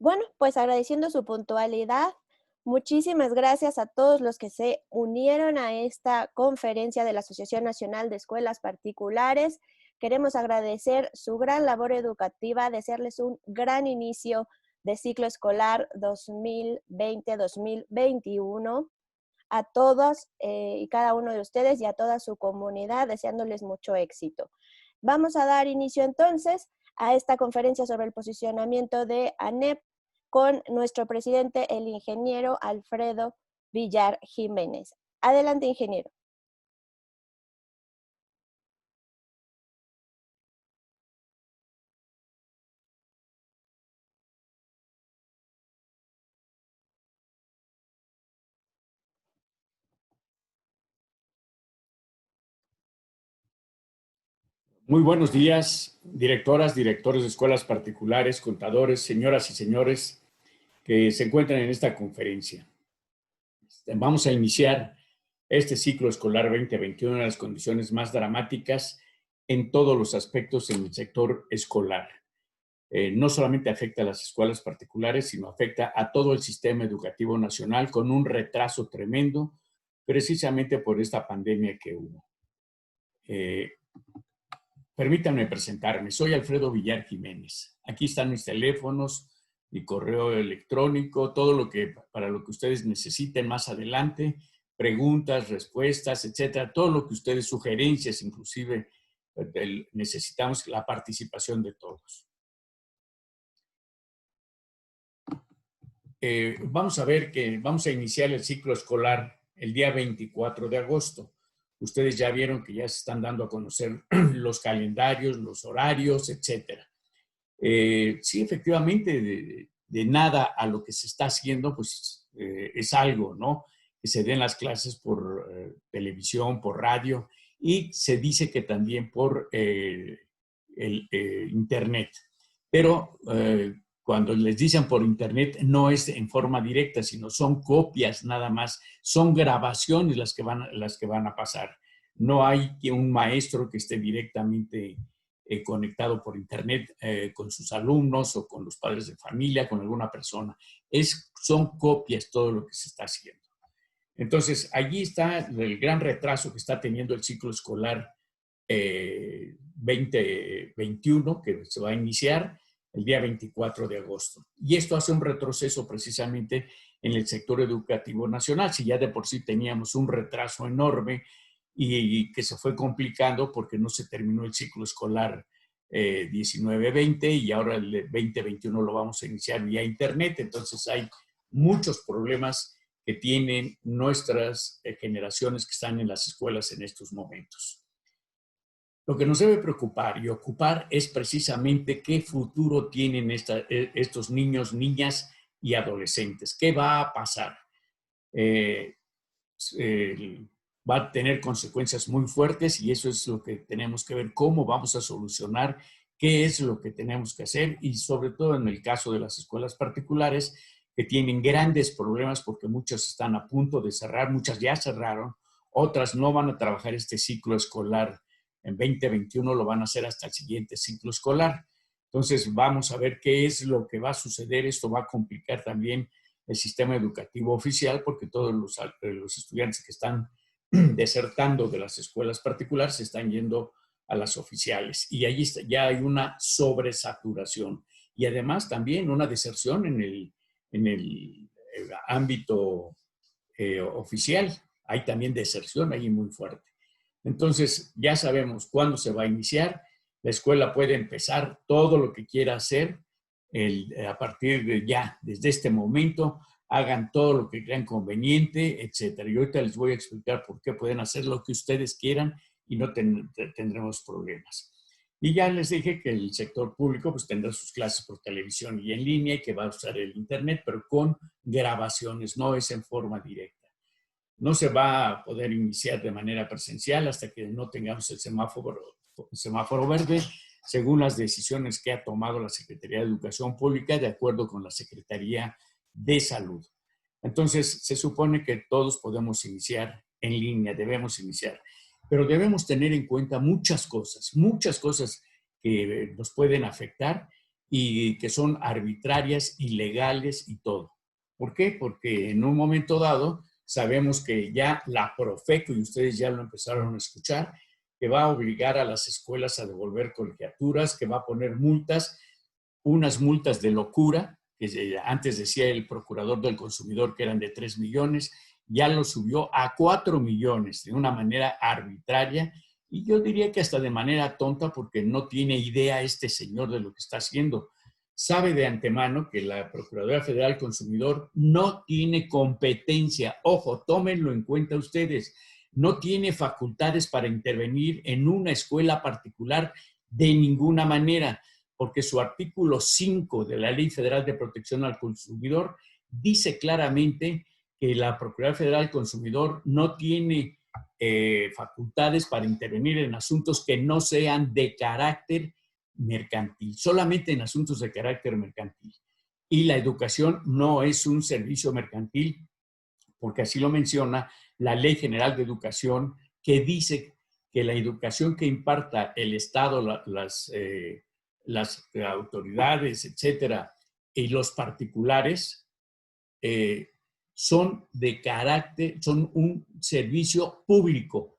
Bueno, pues agradeciendo su puntualidad, muchísimas gracias a todos los que se unieron a esta conferencia de la Asociación Nacional de Escuelas Particulares. Queremos agradecer su gran labor educativa, desearles un gran inicio de ciclo escolar 2020-2021 a todos y cada uno de ustedes y a toda su comunidad, deseándoles mucho éxito. Vamos a dar inicio entonces a esta conferencia sobre el posicionamiento de ANEP con nuestro presidente, el ingeniero Alfredo Villar Jiménez. Adelante, ingeniero. Muy buenos días, directoras, directores de escuelas particulares, contadores, señoras y señores que se encuentran en esta conferencia. Vamos a iniciar este ciclo escolar 2021 en las condiciones más dramáticas en todos los aspectos en el sector escolar. No solamente afecta a las escuelas particulares, sino afecta a todo el sistema educativo nacional con un retraso tremendo, precisamente por esta pandemia que hubo. Permítanme presentarme. Soy Alfredo Villar Jiménez. Aquí están mis teléfonos, mi correo electrónico, todo lo que para lo que ustedes necesiten más adelante, preguntas, respuestas, etcétera, todo lo que ustedes, sugerencias, inclusive necesitamos la participación de todos. Vamos a ver que vamos a iniciar el ciclo escolar el día 24 de agosto. Ustedes ya vieron que ya se están dando a conocer los calendarios, los horarios, etcétera. Sí, efectivamente, de nada a lo que se está haciendo, pues es algo, ¿no? Que se den las clases por televisión, por radio, y se dice que también por internet. Pero cuando les dicen por internet, no es en forma directa, sino son copias nada más, son grabaciones las que van a pasar. No hay que un maestro que esté directamente conectado por internet con sus alumnos o con los padres de familia, con alguna persona. Son copias todo lo que se está haciendo. Entonces, allí está el gran retraso que está teniendo el ciclo escolar 2021, que se va a iniciar el día 24 de agosto. Y esto hace un retroceso precisamente en el sector educativo nacional. Si ya de por sí teníamos un retraso enorme y que se fue complicando porque no se terminó el ciclo escolar 19-20 y ahora el 2021 lo vamos a iniciar vía internet. Entonces hay muchos problemas que tienen nuestras generaciones que están en las escuelas en estos momentos. Lo que nos debe preocupar y ocupar es precisamente qué futuro tienen estos niños, niñas y adolescentes. ¿Qué va a pasar? Va a tener consecuencias muy fuertes y eso es lo que tenemos que ver, cómo vamos a solucionar, qué es lo que tenemos que hacer y sobre todo en el caso de las escuelas particulares que tienen grandes problemas porque muchas están a punto de cerrar, muchas ya cerraron, otras no van a trabajar este ciclo escolar en 2021, lo van a hacer hasta el siguiente ciclo escolar. Entonces vamos a ver qué es lo que va a suceder. Esto va a complicar también el sistema educativo oficial porque todos los estudiantes que están desertando de las escuelas particulares se están yendo a las oficiales y allí ya hay una sobresaturación y además también una deserción en el ámbito oficial. Hay también deserción ahí muy fuerte. Entonces ya sabemos cuándo se va a iniciar. La escuela puede empezar todo lo que quiera hacer a partir de ya, desde este momento, hagan todo lo que crean conveniente, etcétera. Y ahorita les voy a explicar por qué pueden hacer lo que ustedes quieran y no tendremos problemas. Y ya les dije que el sector público pues tendrá sus clases por televisión y en línea y que va a usar el internet, pero con grabaciones, no es en forma directa. No se va a poder iniciar de manera presencial hasta que no tengamos el semáforo verde, según las decisiones que ha tomado la Secretaría de Educación Pública de acuerdo con la Secretaría de Salud. Entonces, se supone que todos podemos iniciar en línea, debemos iniciar, pero debemos tener en cuenta muchas cosas que nos pueden afectar y que son arbitrarias, ilegales y todo. ¿Por qué? Porque en un momento dado sabemos que ya la Profeco, y ustedes ya lo empezaron a escuchar, que va a obligar a las escuelas a devolver colegiaturas, que va a poner multas, unas multas de locura, que antes decía el procurador del consumidor que eran de 3 millones, ya lo subió a 4 millones de una manera arbitraria y yo diría que hasta de manera tonta porque no tiene idea este señor de lo que está haciendo. Sabe de antemano que la Procuraduría Federal del Consumidor no tiene competencia. Ojo, tómenlo en cuenta ustedes. No tiene facultades para intervenir en una escuela particular de ninguna manera, porque su artículo 5 de la Ley Federal de Protección al Consumidor dice claramente que la Procuraduría Federal del Consumidor no tiene facultades para intervenir en asuntos que no sean de carácter mercantil, solamente en asuntos de carácter mercantil. Y la educación no es un servicio mercantil, porque así lo menciona la Ley General de Educación, que dice que la educación que imparta el Estado, las autoridades, etcétera, y los particulares, son de carácter, son un servicio público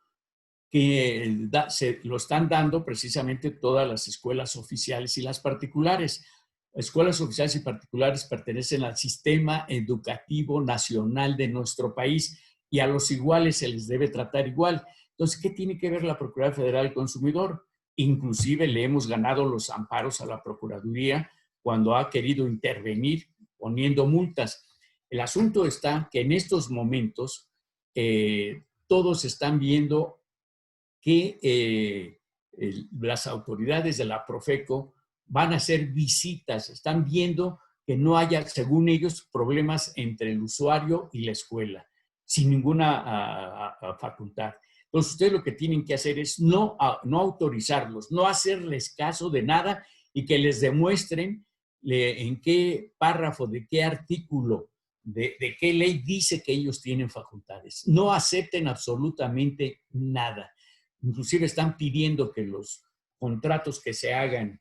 que se lo están dando precisamente todas las escuelas oficiales y las particulares. Escuelas oficiales y particulares pertenecen al sistema educativo nacional de nuestro país y a los iguales se les debe tratar igual. Entonces, ¿qué tiene que ver la Procuraduría Federal del Consumidor? Inclusive le hemos ganado los amparos a la Procuraduría cuando ha querido intervenir poniendo multas. El asunto está que en estos momentos todos están viendo que las autoridades de la Profeco van a hacer visitas, están viendo que no haya, según ellos, problemas entre el usuario y la escuela, sin ninguna facultad. Entonces, ustedes lo que tienen que hacer es no autorizarlos, no hacerles caso de nada y que les demuestren en qué párrafo, de qué artículo, de qué ley dice que ellos tienen facultades. No acepten absolutamente nada. Inclusive están pidiendo que los contratos que se hagan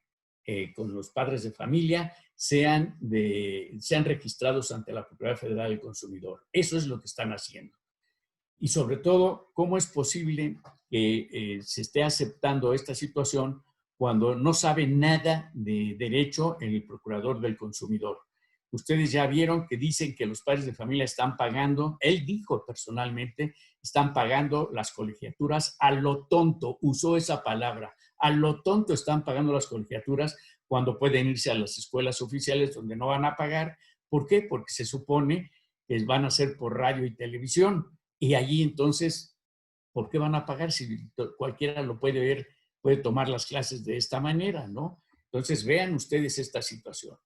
con los padres de familia sean registrados ante la Procuraduría Federal del Consumidor. Eso es lo que están haciendo. Y sobre todo, ¿cómo es posible que se esté aceptando esta situación cuando no sabe nada de derecho el Procurador del Consumidor? Ustedes ya vieron que dicen que los padres de familia están pagando, él dijo personalmente, están pagando las colegiaturas a lo tonto, usó esa palabra, a lo tonto están pagando las colegiaturas cuando pueden irse a las escuelas oficiales donde no van a pagar. ¿Por qué? Porque se supone que van a ser por radio y televisión. Y allí entonces, ¿por qué van a pagar si cualquiera lo puede ver, puede tomar las clases de esta manera, ¿no? Entonces, vean ustedes esta situación.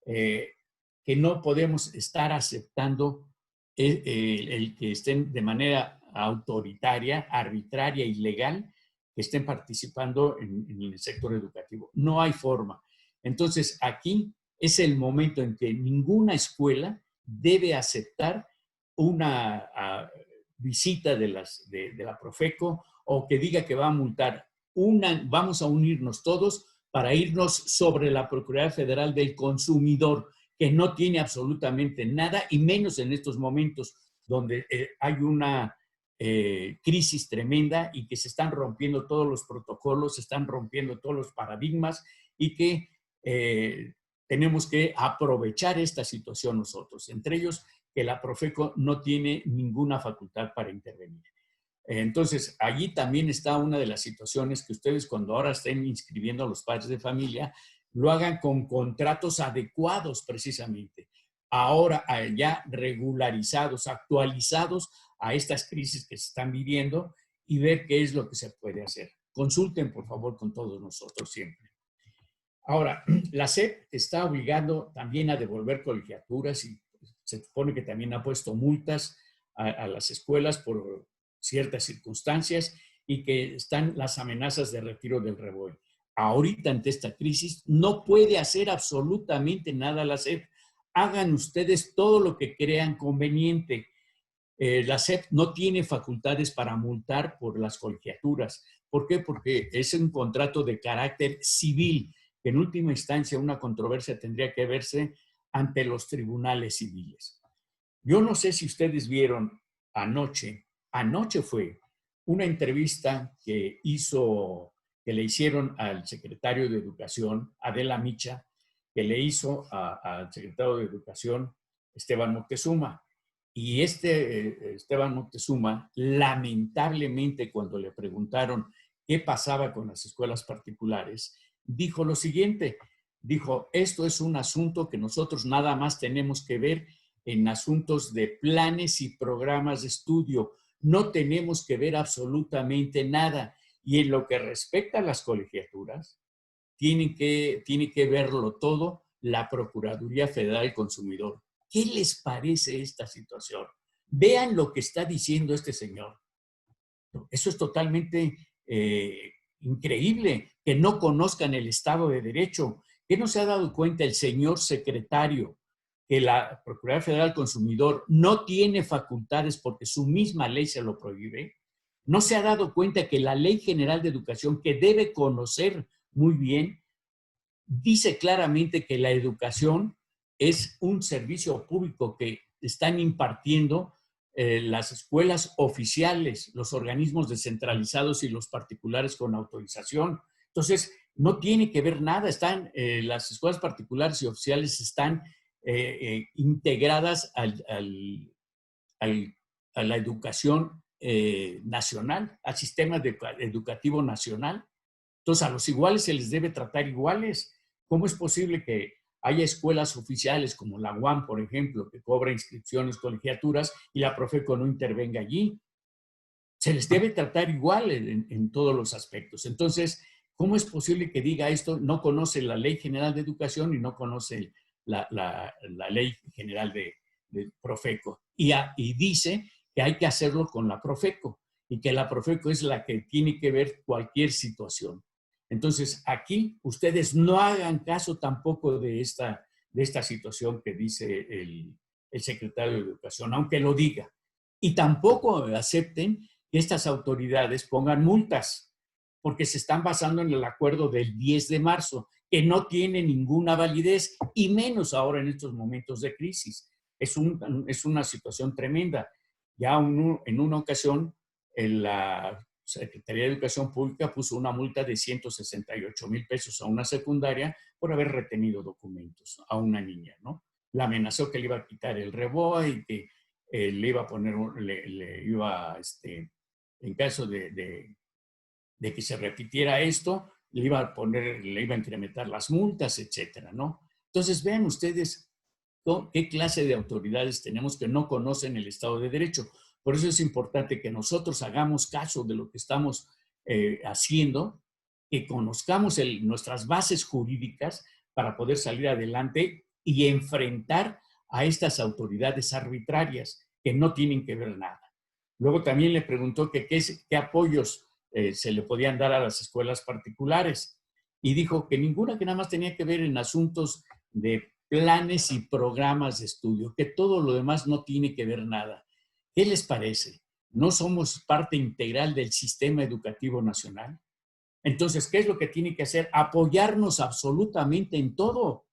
Que no podemos estar aceptando el que estén de manera autoritaria, arbitraria, ilegal, que estén participando en el sector educativo. No hay forma. Entonces, aquí es el momento en que ninguna escuela debe aceptar una visita de la Profeco o que diga que va a multar. Vamos a unirnos todos para irnos sobre la Procuraduría Federal del Consumidor, que no tiene absolutamente nada, y menos en estos momentos donde hay una crisis tremenda y que se están rompiendo todos los protocolos, se están rompiendo todos los paradigmas y que tenemos que aprovechar esta situación nosotros, entre ellos que la Profeco no tiene ninguna facultad para intervenir. Entonces, allí también está una de las situaciones que ustedes cuando ahora estén inscribiendo a los padres de familia, lo hagan con contratos adecuados precisamente. Ahora ya regularizados, actualizados a estas crisis que se están viviendo y ver qué es lo que se puede hacer. Consulten, por favor, con todos nosotros siempre. Ahora, la SEP está obligando también a devolver colegiaturas y se supone que también ha puesto multas a las escuelas por ciertas circunstancias y que están las amenazas de retiro del REBOE. Ahorita, ante esta crisis, no puede hacer absolutamente nada la SEP. Hagan ustedes todo lo que crean conveniente. La SEP no tiene facultades para multar por las colegiaturas. ¿Por qué? Porque es un contrato de carácter civil. que en última instancia una controversia tendría que verse ante los tribunales civiles. Yo no sé si ustedes vieron anoche fue una entrevista que le hicieron al secretario de Educación, Adela Micha, que le hizo al secretario de Educación, Esteban Moctezuma. Y Esteban Moctezuma, lamentablemente, cuando le preguntaron qué pasaba con las escuelas particulares, dijo lo siguiente, dijo, esto es un asunto que nosotros nada más tenemos que ver en asuntos de planes y programas de estudio. No tenemos que ver absolutamente nada. Y en lo que respecta a las colegiaturas, tiene que verlo todo la Procuraduría Federal del Consumidor. ¿Qué les parece esta situación? Vean lo que está diciendo este señor. Eso es totalmente increíble, que no conozcan el Estado de Derecho. ¿Qué no se ha dado cuenta el señor secretario que la Procuraduría Federal del Consumidor no tiene facultades porque su misma ley se lo prohíbe? ¿No se ha dado cuenta que la Ley General de Educación, que debe conocer muy bien, dice claramente que la educación es un servicio público que están impartiendo las escuelas oficiales, los organismos descentralizados y los particulares con autorización? Entonces, no tiene que ver nada. Las escuelas particulares y oficiales están integradas a la educación nacional, al sistema educativo nacional. Entonces, a los iguales se les debe tratar iguales. ¿Cómo es posible que haya escuelas oficiales como la UAM, por ejemplo, que cobra inscripciones, colegiaturas, y la Profeco no intervenga allí? Se les debe tratar igual en todos los aspectos. Entonces, ¿cómo es posible que diga esto? No conoce la Ley General de Educación y no conoce la Ley General de Profeco. Y dice que hay que hacerlo con la Profeco y que la Profeco es la que tiene que ver cualquier situación. Entonces, aquí ustedes no hagan caso tampoco de esta situación que dice el secretario de Educación, aunque lo diga. Y tampoco acepten que estas autoridades pongan multas, porque se están basando en el acuerdo del 10 de marzo, que no tiene ninguna validez, y menos ahora en estos momentos de crisis. Es una situación tremenda. Ya en una ocasión, la Secretaría de Educación Pública puso una multa de 168,000 pesos a una secundaria por haber retenido documentos a una niña, ¿no? La amenazó que le iba a quitar el reboe y que le iba a poner, en caso de que se repitiera esto, le iba a incrementar las multas, etcétera, ¿no? Entonces, vean ustedes qué clase de autoridades tenemos que no conocen el Estado de Derecho. Por eso es importante que nosotros hagamos caso de lo que estamos haciendo, que conozcamos nuestras bases jurídicas para poder salir adelante y enfrentar a estas autoridades arbitrarias que no tienen que ver nada. Luego también le preguntó que qué apoyos se le podían dar a las escuelas particulares y dijo que ninguna, que nada más tenía que ver en asuntos de planes y programas de estudio, que todo lo demás no tiene que ver nada. ¿Qué les parece? ¿No somos parte integral del sistema educativo nacional? Entonces, ¿qué es lo que tiene que hacer? Apoyarnos absolutamente en todo.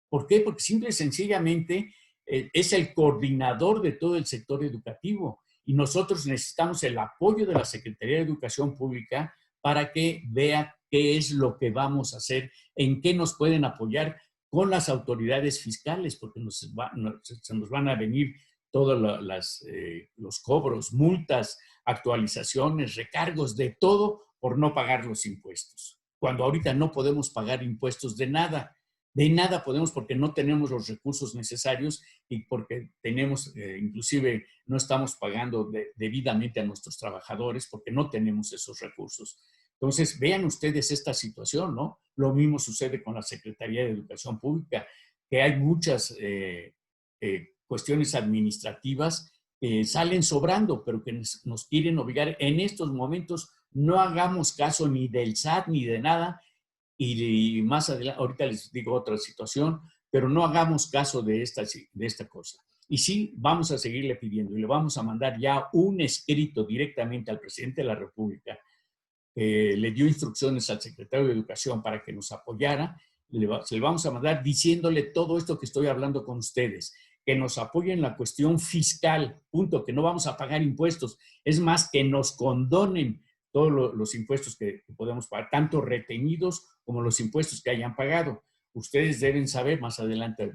¿Por qué? Porque simple y sencillamente es el coordinador de todo el sector educativo y nosotros necesitamos el apoyo de la Secretaría de Educación Pública para que vea qué es lo que vamos a hacer, en qué nos pueden apoyar con las autoridades fiscales, porque se nos van a venir todos los cobros, multas, actualizaciones, recargos, de todo por no pagar los impuestos. Cuando ahorita no podemos pagar impuestos de nada podemos, porque no tenemos los recursos necesarios y porque inclusive no estamos pagando debidamente a nuestros trabajadores porque no tenemos esos recursos. Entonces, vean ustedes esta situación, ¿no? Lo mismo sucede con la Secretaría de Educación Pública, que hay muchas cuestiones administrativas que salen sobrando, pero que nos quieren obligar. En estos momentos no hagamos caso ni del SAT ni de nada, y más adelante, ahorita les digo otra situación, pero no hagamos caso de esta cosa. Y sí, vamos a seguirle pidiendo y le vamos a mandar ya un escrito directamente al presidente de la República. Le dio instrucciones al secretario de Educación para que nos apoyara se le vamos a mandar diciéndole todo esto que estoy hablando con ustedes, que nos apoyen en la cuestión fiscal, punto, que no vamos a pagar impuestos. Es más, que nos condonen todos los impuestos que podemos pagar, tanto retenidos como los impuestos que hayan pagado. Ustedes deben saber, más adelante,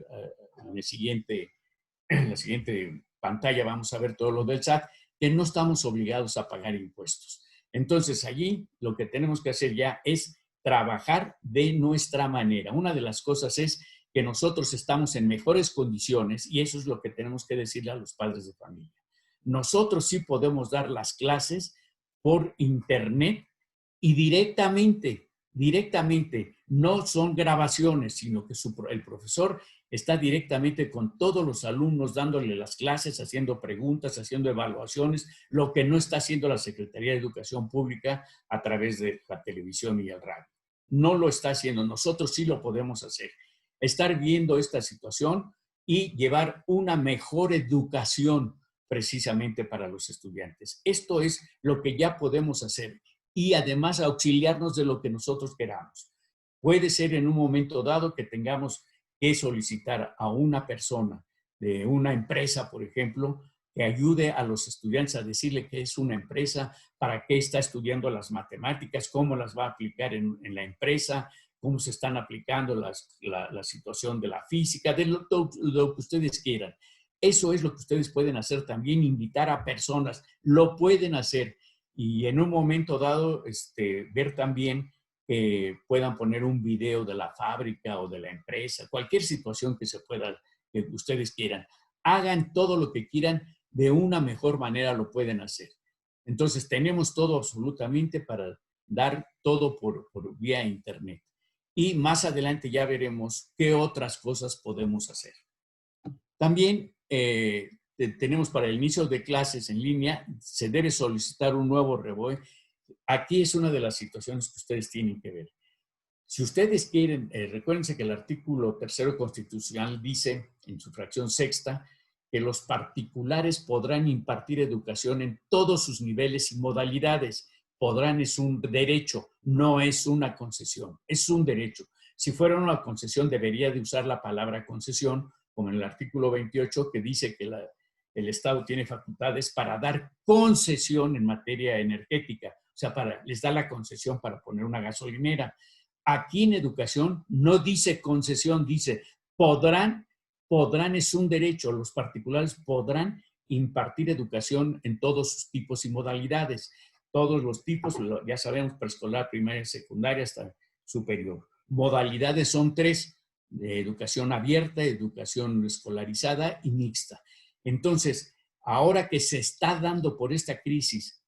en la siguiente pantalla vamos a ver todo lo del SAT, que no estamos obligados a pagar impuestos. Entonces, allí lo que tenemos que hacer ya es trabajar de nuestra manera. Una de las cosas es que nosotros estamos en mejores condiciones y eso es lo que tenemos que decirle a los padres de familia. Nosotros sí podemos dar las clases por internet y directamente, no son grabaciones, sino que el profesor está directamente con todos los alumnos dándole las clases, haciendo preguntas, haciendo evaluaciones, lo que no está haciendo la Secretaría de Educación Pública a través de la televisión y el radio. No lo está haciendo, nosotros sí lo podemos hacer. Estar viendo esta situación y llevar una mejor educación precisamente para los estudiantes. Esto es lo que ya podemos hacer y además auxiliarnos de lo que nosotros queramos. Puede ser en un momento dado que tengamos que solicitar a una persona de una empresa, por ejemplo, que ayude a los estudiantes a decirle que es una empresa, para qué está estudiando las matemáticas, cómo las va a aplicar en la empresa, cómo se están aplicando la situación de la física, de lo que ustedes quieran. Eso es lo que ustedes pueden hacer también, invitar a personas, lo pueden hacer y en un momento dado ver también que puedan poner un video de la fábrica o de la empresa, cualquier situación que que ustedes quieran. Hagan todo lo que quieran, de una mejor manera lo pueden hacer. Entonces tenemos todo absolutamente para dar todo por vía internet. Y más adelante ya veremos qué otras cosas podemos hacer. También tenemos para el inicio de clases en línea, se debe solicitar un nuevo REBOE. Aquí es una de las situaciones que ustedes tienen que ver. Si ustedes quieren, recuérdense que el artículo 3º constitucional dice, en su fracción sexta, que los particulares podrán impartir educación en todos sus niveles y modalidades. Podrán es un derecho, no es una concesión, es un derecho. Si fuera una concesión, debería de usar la palabra concesión, como en el artículo 28, que dice que el Estado tiene facultades para dar concesión en materia energética. O sea, les da la concesión para poner una gasolinera. Aquí en educación no dice concesión, dice podrán es un derecho. Los particulares podrán impartir educación en todos sus tipos y modalidades. Todos los tipos, ya sabemos, preescolar, primaria, secundaria, hasta superior. Modalidades son 3, de educación abierta, educación escolarizada y mixta. Entonces, ahora que se está dando por esta crisis,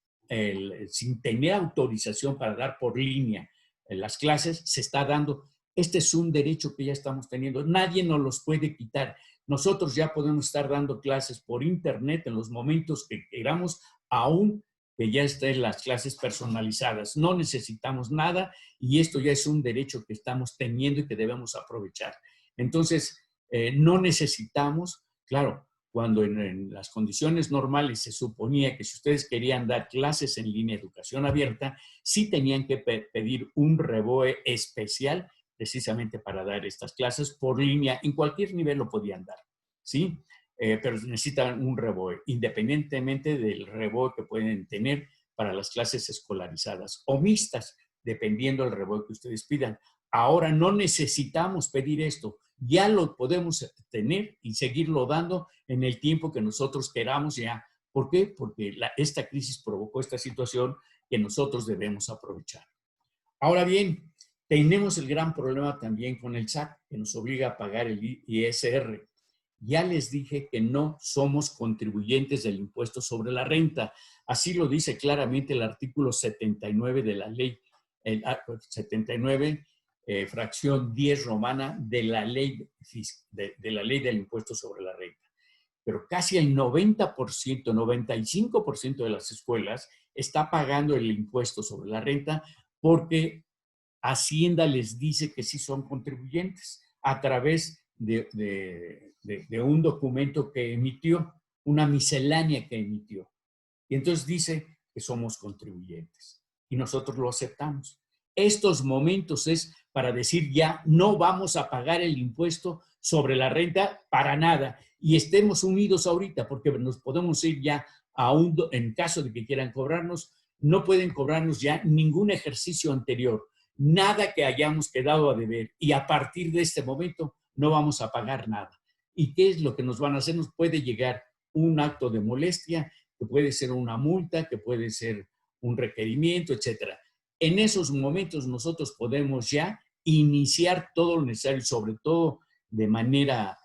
sin tener autorización para dar por línea las clases, se está dando. Este es un derecho que ya estamos teniendo. Nadie nos los puede quitar. Nosotros ya podemos estar dando clases por internet en los momentos que queramos, aún que ya estén las clases personalizadas. No necesitamos nada y esto ya es un derecho que estamos teniendo y que debemos aprovechar. Entonces, no necesitamos, claro, cuando en las condiciones normales se suponía que si ustedes querían dar clases en línea, educación abierta, sí tenían que pedir un REBOE especial precisamente para dar estas clases por línea. En cualquier nivel lo podían dar, ¿sí? Pero necesitan un REBOE, independientemente del REBOE que pueden tener para las clases escolarizadas o mixtas, dependiendo del REBOE que ustedes pidan. Ahora no necesitamos pedir esto, ya lo podemos tener y seguirlo dando en el tiempo que nosotros queramos ya. ¿Por qué? Porque esta crisis provocó esta situación que nosotros debemos aprovechar. Ahora bien, tenemos el gran problema también con el SAT, que nos obliga a pagar el ISR. Ya les dije que no somos contribuyentes del impuesto sobre la renta. Así lo dice claramente el artículo 79 de la ley, 79, fracción 10 romana de la ley del impuesto sobre la renta. Pero casi el 90%, 95% de las escuelas está pagando el impuesto sobre la renta porque Hacienda les dice que sí son contribuyentes a través de un documento que emitió, una miscelánea que emitió. Y entonces dice que somos contribuyentes y nosotros lo aceptamos. Estos momentos es para decir ya no vamos a pagar el impuesto sobre la renta para nada y estemos unidos ahorita porque nos podemos ir ya a en caso de que quieran cobrarnos, no pueden cobrarnos ya ningún ejercicio anterior, nada que hayamos quedado a deber y a partir de este momento no vamos a pagar nada. ¿Y qué es lo que nos van a hacer? Nos puede llegar un acto de molestia, que puede ser una multa, que puede ser un requerimiento, etcétera. En esos momentos nosotros podemos ya iniciar todo lo necesario, sobre todo de manera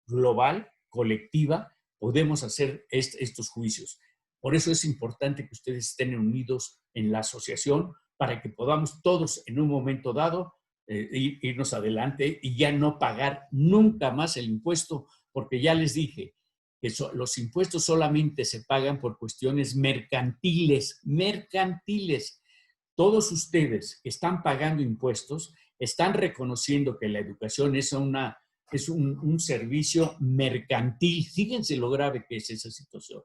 global, colectiva, podemos hacer estos juicios. Por eso es importante que ustedes estén unidos en la asociación para que podamos todos en un momento dado irnos adelante y ya no pagar nunca más el impuesto, porque ya les dije que los impuestos solamente se pagan por cuestiones mercantiles, mercantiles. Todos ustedes que están pagando impuestos están reconociendo que la educación es un servicio mercantil. Fíjense lo grave que es esa situación.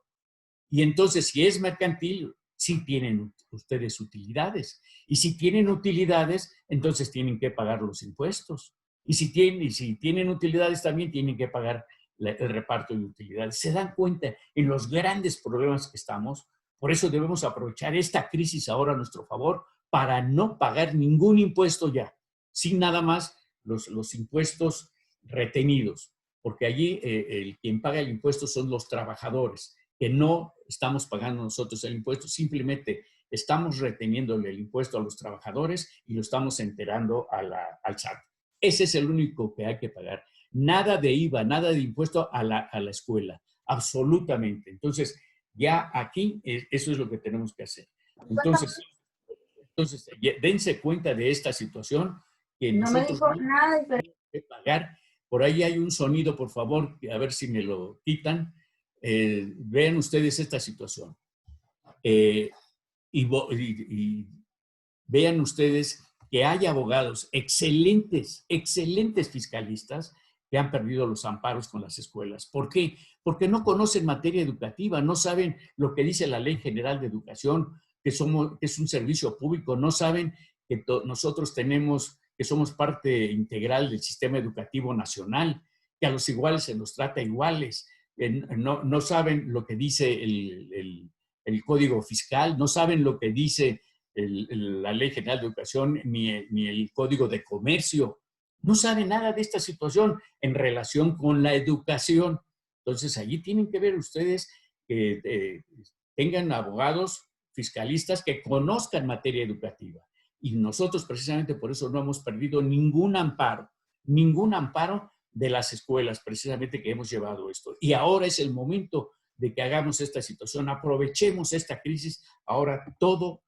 Y entonces, si es mercantil, sí tienen ustedes utilidades. Y si tienen utilidades, entonces tienen que pagar los impuestos. Y si tienen utilidades, también tienen que pagar el reparto de utilidades. ¿Se dan cuenta en los grandes problemas que estamos? Por eso debemos aprovechar esta crisis ahora a nuestro favor para no pagar ningún impuesto ya, sin nada más los impuestos retenidos, porque allí quien paga el impuesto son los trabajadores, que no estamos pagando nosotros el impuesto, simplemente estamos reteniéndole el impuesto a los trabajadores y lo estamos enterando al SAT. Ese es el único que hay que pagar. Nada de IVA, nada de impuesto a la escuela, absolutamente. Entonces, ya aquí eso es lo que tenemos que hacer. Entonces, dense cuenta de esta situación que No me nosotros dijo nada diferente. tenemos que pagar. Por ahí hay un sonido, por favor, a ver si me lo quitan. Vean ustedes esta situación. Y vean ustedes que hay abogados excelentes, excelentes fiscalistas que han perdido los amparos con las escuelas. ¿Por qué? Porque no conocen materia educativa, no saben lo que dice la Ley General de Educación, que es un servicio público, no saben que nosotros que somos parte integral del sistema educativo nacional, que a los iguales se nos trata iguales, no saben lo que dice el Código Fiscal, no saben lo que dice la Ley General de Educación ni el Código de Comercio. No sabe nada de esta situación en relación con la educación. Entonces, allí tienen que ver ustedes que tengan abogados, fiscalistas que conozcan materia educativa. Y nosotros precisamente por eso no hemos perdido ningún amparo de las escuelas precisamente que hemos llevado esto. Y ahora es el momento de que hagamos esta situación, aprovechemos esta crisis, ahora todo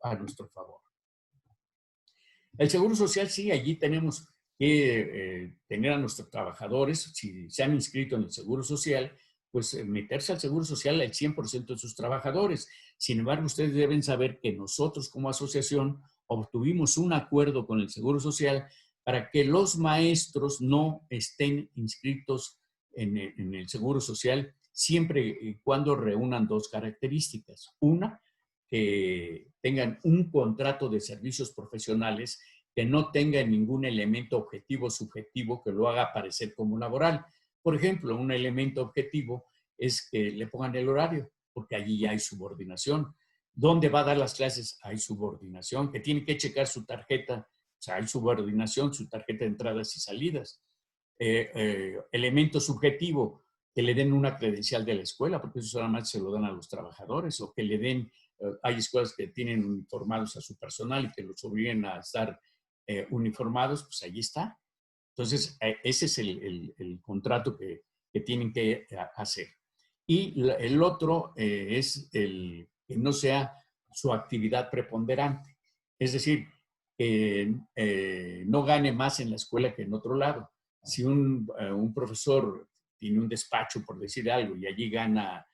a nuestro favor. El Seguro Social, sí, allí tenemos que tener a nuestros trabajadores, si se han inscrito en el Seguro Social, pues meterse al Seguro Social al 100% de sus trabajadores. Sin embargo, ustedes deben saber que nosotros como asociación obtuvimos un acuerdo con el Seguro Social para que los maestros no estén inscritos en el Seguro Social siempre y cuando reúnan dos características. Una, que tengan un contrato de servicios profesionales que no tenga ningún elemento objetivo subjetivo que lo haga parecer como laboral. Por ejemplo, un elemento objetivo es que le pongan el horario, porque allí ya hay subordinación. ¿Dónde va a dar las clases? Hay subordinación, que tiene que checar su tarjeta, o sea, hay subordinación, su tarjeta de entradas y salidas. Elemento subjetivo, que le den una credencial de la escuela, porque eso solamente se lo dan a los trabajadores, o que le den, hay escuelas que tienen uniformados a su personal y que los obliguen a estar uniformados, pues ahí está. Entonces, ese es el contrato que tienen que hacer. Y el otro es el que no sea su actividad preponderante. Es decir, que no gane más en la escuela que en otro lado. Si un profesor tiene un despacho, por decir algo, y allí gana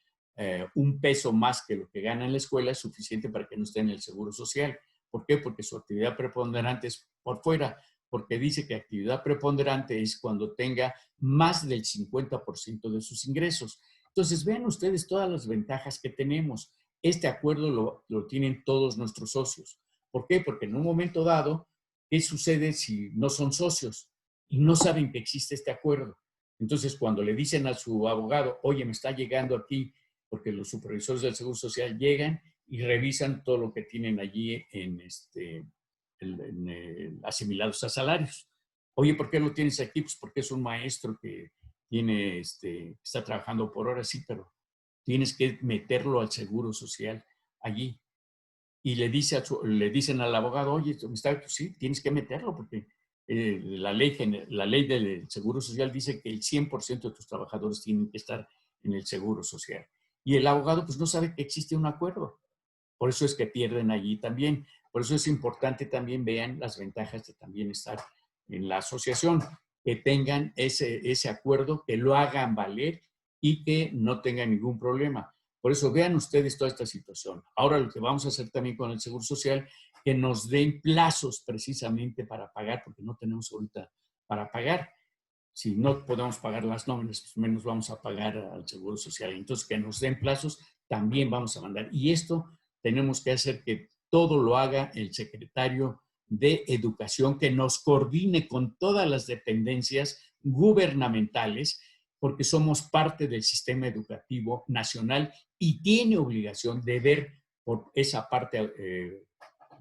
un peso más que lo que gana en la escuela, es suficiente para que no esté en el Seguro Social. ¿Por qué? Porque su actividad preponderante es por fuera, porque dice que actividad preponderante es cuando tenga más del 50% de sus ingresos. Entonces, vean ustedes todas las ventajas que tenemos. Este acuerdo lo tienen todos nuestros socios. ¿Por qué? Porque en un momento dado, ¿qué sucede si no son socios y no saben que existe este acuerdo? Entonces, cuando le dicen a su abogado, oye, me está llegando aquí, porque los supervisores del Seguro Social llegan y revisan todo lo que tienen allí asimilados a salarios. Oye, ¿por qué lo tienes aquí? Pues porque es un maestro que está trabajando por horas, sí, pero tienes que meterlo al Seguro Social allí. Y le dicen al abogado, oye, pues sí, tienes que meterlo porque la ley del Seguro Social dice que el 100% de tus trabajadores tienen que estar en el Seguro Social. Y el abogado pues no sabe que existe un acuerdo. Por eso es que pierden allí también. Por eso es importante también vean las ventajas de también estar en la asociación, que tengan ese acuerdo, que lo hagan valer y que no tengan ningún problema. Por eso vean ustedes toda esta situación. Ahora lo que vamos a hacer también con el Seguro Social, que nos den plazos precisamente para pagar, porque no tenemos ahorita para pagar. Si no podemos pagar las nóminas, pues menos vamos a pagar al Seguro Social. Entonces, que nos den plazos, también vamos a mandar. Y esto tenemos que hacer que todo lo haga el secretario de Educación, que nos coordine con todas las dependencias gubernamentales, porque somos parte del sistema educativo nacional y tiene obligación de ver por esa parte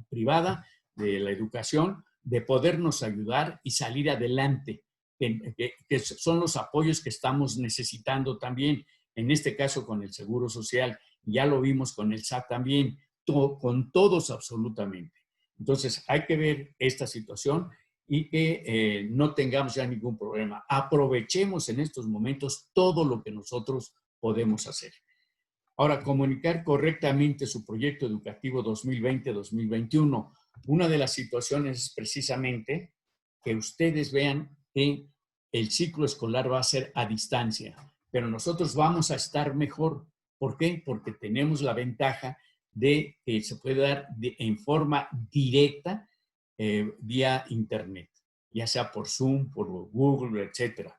privada de la educación, de podernos ayudar y salir adelante, que son los apoyos que estamos necesitando también, en este caso con el Seguro Social, ya lo vimos con el SAT también, con todos absolutamente. Entonces hay que ver esta situación y que no tengamos ya ningún problema. Aprovechemos en estos momentos todo lo que nosotros podemos hacer. Ahora, comunicar correctamente su proyecto educativo 2020-2021. Una de las situaciones es precisamente que ustedes vean que el ciclo escolar va a ser a distancia, pero nosotros vamos a estar mejor. ¿Por qué? Porque tenemos la ventaja de que se puede dar en forma directa vía Internet, ya sea por Zoom, por Google, etcétera.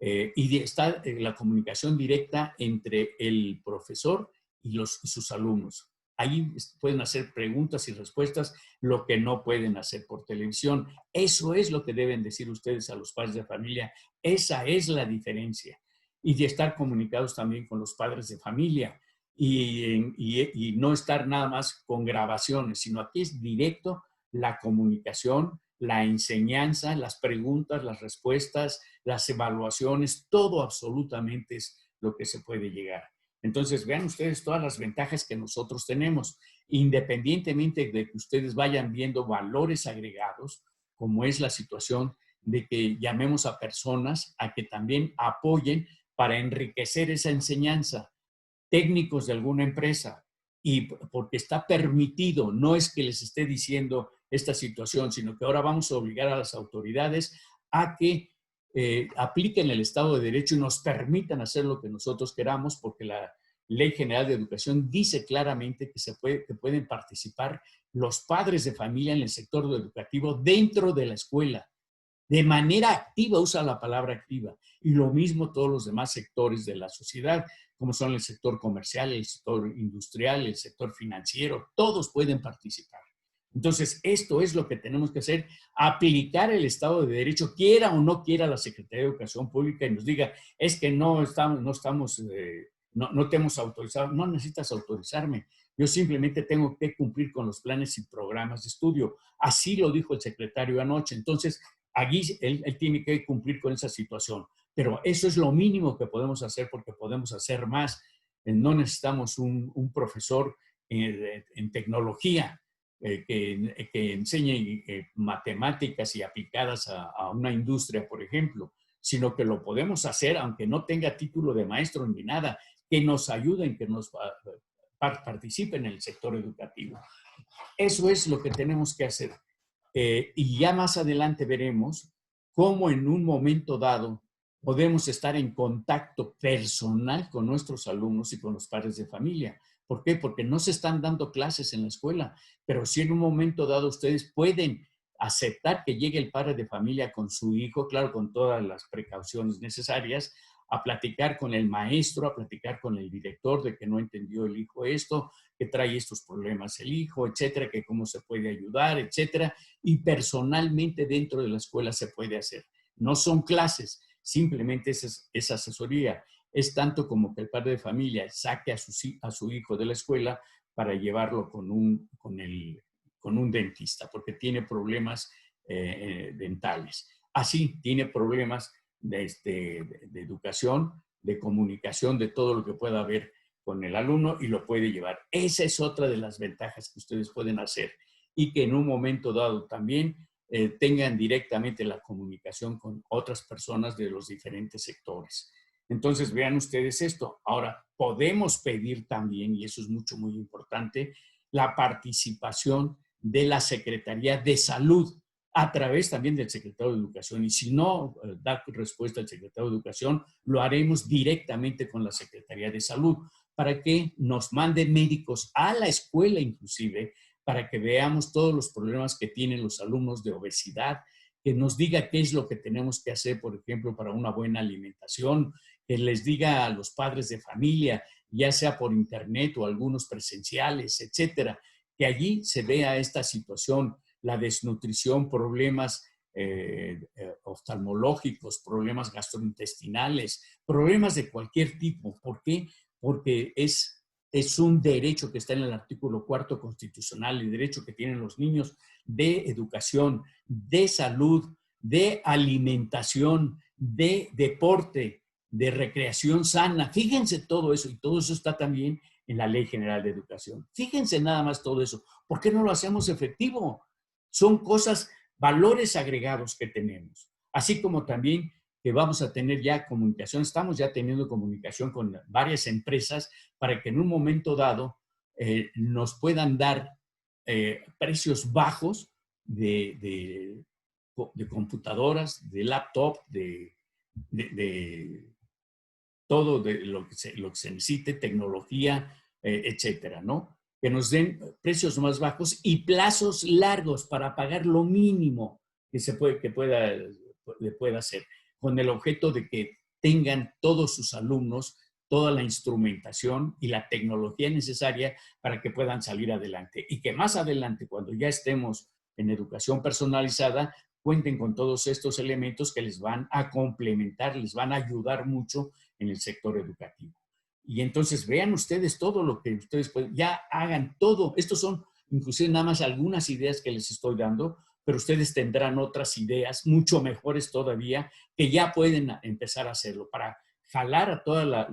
Y está la comunicación directa entre el profesor y sus alumnos. Ahí pueden hacer preguntas y respuestas, lo que no pueden hacer por televisión. Eso es lo que deben decir ustedes a los padres de familia. Esa es la diferencia. Y de estar comunicados también con los padres de familia. Y no estar nada más con grabaciones, sino aquí es directo la comunicación, la enseñanza, las preguntas, las respuestas, las evaluaciones, todo absolutamente es lo que se puede llegar. Entonces, vean ustedes todas las ventajas que nosotros tenemos, independientemente de que ustedes vayan viendo valores agregados, como es la situación de que llamemos a personas a que también apoyen para enriquecer esa enseñanza, técnicos de alguna empresa, y porque está permitido, no es que les esté diciendo esta situación, sino que ahora vamos a obligar a las autoridades a que apliquen el Estado de Derecho y nos permitan hacer lo que nosotros queramos, porque la Ley General de Educación dice claramente que pueden participar los padres de familia en el sector educativo dentro de la escuela. De manera activa, usa la palabra activa. Y lo mismo todos los demás sectores de la sociedad, como son el sector comercial, el sector industrial, el sector financiero, todos pueden participar. Entonces, esto es lo que tenemos que hacer, aplicar el Estado de Derecho, quiera o no quiera la Secretaría de Educación Pública y nos diga, es que no te hemos autorizado. No necesitas autorizarme. Yo simplemente tengo que cumplir con los planes y programas de estudio. Así lo dijo el secretario anoche. Entonces, allí él tiene que cumplir con esa situación. Pero eso es lo mínimo que podemos hacer porque podemos hacer más. No necesitamos un profesor en tecnología que enseñe matemáticas y aplicadas a una industria, por ejemplo, sino que lo podemos hacer aunque no tenga título de maestro ni nada, que nos ayuden, que nos participen en el sector educativo. Eso es lo que tenemos que hacer. Y ya más adelante veremos cómo en un momento dado podemos estar en contacto personal con nuestros alumnos y con los padres de familia. ¿Por qué? Porque no se están dando clases en la escuela, pero si en un momento dado ustedes pueden aceptar que llegue el padre de familia con su hijo, claro, con todas las precauciones necesarias, a platicar con el maestro, a platicar con el director de que no entendió el hijo esto, que trae estos problemas el hijo, etcétera, que cómo se puede ayudar, etcétera. Y personalmente dentro de la escuela se puede hacer. No son clases, simplemente es asesoría. Es tanto como que el padre de familia saque a su hijo de la escuela para llevarlo con un dentista, porque tiene problemas dentales. Así tiene problemas de educación, de comunicación, de todo lo que pueda haber con el alumno y lo puede llevar. Esa es otra de las ventajas que ustedes pueden hacer y que en un momento dado también tengan directamente la comunicación con otras personas de los diferentes sectores. Entonces, vean ustedes esto. Ahora, podemos pedir también, y eso es muy importante, la participación de la Secretaría de Salud a través también del secretario de Educación. Y si no da respuesta el secretario de Educación, lo haremos directamente con la Secretaría de Salud para que nos mande médicos a la escuela inclusive, para que veamos todos los problemas que tienen los alumnos de obesidad, que nos diga qué es lo que tenemos que hacer, por ejemplo, para una buena alimentación, que les diga a los padres de familia, ya sea por internet o algunos presenciales, etcétera, que allí se vea esta situación, la desnutrición, problemas oftalmológicos, problemas gastrointestinales, problemas de cualquier tipo. ¿Por qué? Porque es un derecho que está en el artículo 4 constitucional, el derecho que tienen los niños de educación, de salud, de alimentación, de deporte, de recreación sana. Fíjense todo eso, y todo eso está también en la Ley General de Educación. Fíjense nada más todo eso. ¿Por qué no lo hacemos efectivo? Son cosas, valores agregados que tenemos. Así como también que vamos a tener ya comunicación, estamos ya teniendo comunicación con varias empresas para que en un momento dado nos puedan dar precios bajos de computadoras, de laptop, de todo de lo que se necesite, tecnología, etcétera, ¿no? Que nos den precios más bajos y plazos largos para pagar lo mínimo que pueda hacer, con el objeto de que tengan todos sus alumnos toda la instrumentación y la tecnología necesaria para que puedan salir adelante. Y que más adelante, cuando ya estemos en educación personalizada, cuenten con todos estos elementos que les van a complementar, les van a ayudar mucho en el sector educativo. Y entonces vean ustedes todo lo que ustedes pueden, ya hagan todo. Estos son inclusive nada más algunas ideas que les estoy dando, pero ustedes tendrán otras ideas mucho mejores todavía que ya pueden empezar a hacerlo para jalar a toda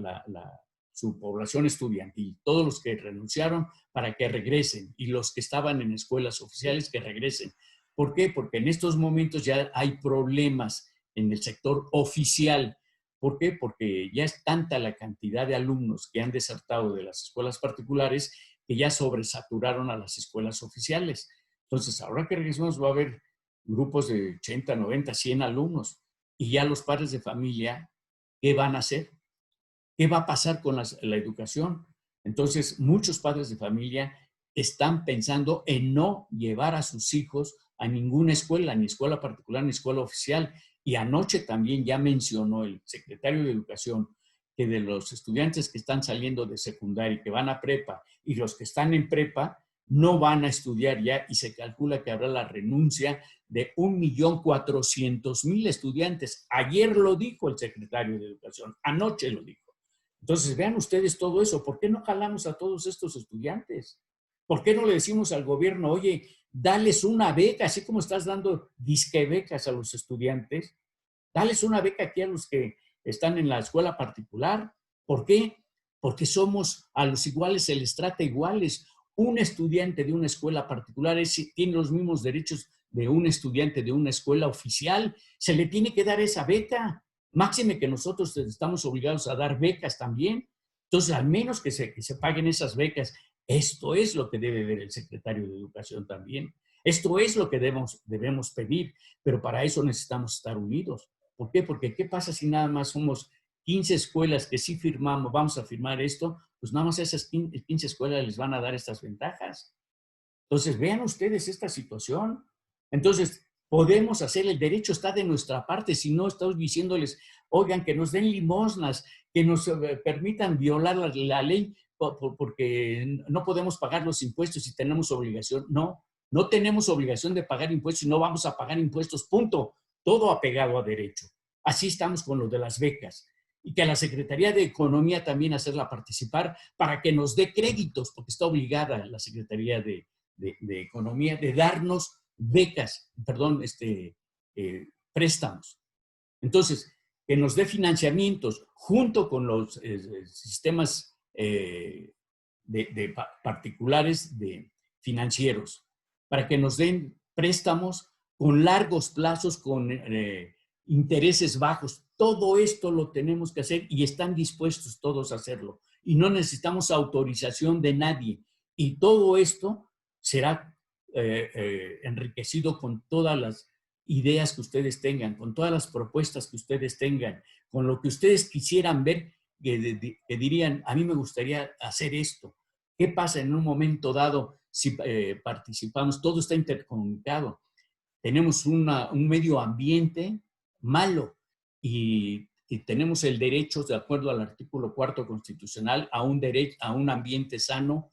su población estudiantil, todos los que renunciaron para que regresen y los que estaban en escuelas oficiales que regresen. ¿Por qué? Porque en estos momentos ya hay problemas en el sector oficial. ¿Por qué? Porque ya es tanta la cantidad de alumnos que han desertado de las escuelas particulares que ya sobresaturaron a las escuelas oficiales. Entonces, ahora que regresemos va a haber grupos de 80, 90, 100 alumnos y ya los padres de familia, ¿qué van a hacer? ¿Qué va a pasar con la educación? Entonces, muchos padres de familia están pensando en no llevar a sus hijos a ninguna escuela, ni escuela particular, ni escuela oficial. Y anoche también ya mencionó el secretario de Educación que de los estudiantes que están saliendo de secundaria y que van a prepa y los que están en prepa no van a estudiar ya y se calcula que habrá la renuncia de 1.400.000 estudiantes. Ayer lo dijo el secretario de Educación, anoche lo dijo. Entonces, vean ustedes todo eso. ¿Por qué no jalamos a todos estos estudiantes? ¿Por qué no le decimos al gobierno, oye, dales una beca, así como estás dando disque becas a los estudiantes? Dales una beca aquí a los que están en la escuela particular. ¿Por qué? Porque somos a los iguales, se les trata iguales. Un estudiante de una escuela particular tiene los mismos derechos de un estudiante de una escuela oficial. Se le tiene que dar esa beca. Máxime que nosotros estamos obligados a dar becas también. Entonces, al menos que se paguen esas becas. Esto es lo que debe ver el secretario de Educación también. Esto es lo que debemos pedir, pero para eso necesitamos estar unidos. ¿Por qué? Porque ¿qué pasa si nada más somos 15 escuelas que sí firmamos, vamos a firmar esto? Pues nada más esas 15 escuelas les van a dar estas ventajas. Entonces, vean ustedes esta situación. Entonces, podemos hacer, el derecho está de nuestra parte, si no estamos diciéndoles, oigan, que nos den limosnas, que nos permitan violar la ley porque no podemos pagar los impuestos y tenemos obligación. No, no tenemos obligación de pagar impuestos y no vamos a pagar impuestos, punto. Todo apegado a derecho. Así estamos con lo de las becas. Y que a la Secretaría de Economía también hacerla participar para que nos dé créditos, porque está obligada la Secretaría de Economía de darnos becas, perdón, préstamos. Entonces, que nos dé financiamientos junto con los sistemas particulares financieros, para que nos den préstamos con largos plazos, con intereses bajos. Todo esto lo tenemos que hacer y están dispuestos todos a hacerlo. Y no necesitamos autorización de nadie. Y todo esto será enriquecido con todas las ideas que ustedes tengan, con todas las propuestas que ustedes tengan, con lo que ustedes quisieran ver, que dirían, a mí me gustaría hacer esto. ¿Qué pasa en un momento dado si participamos? Todo está intercomunicado. Tenemos un medio ambiente malo y tenemos el derecho, de acuerdo al artículo 4 constitucional, a un ambiente sano,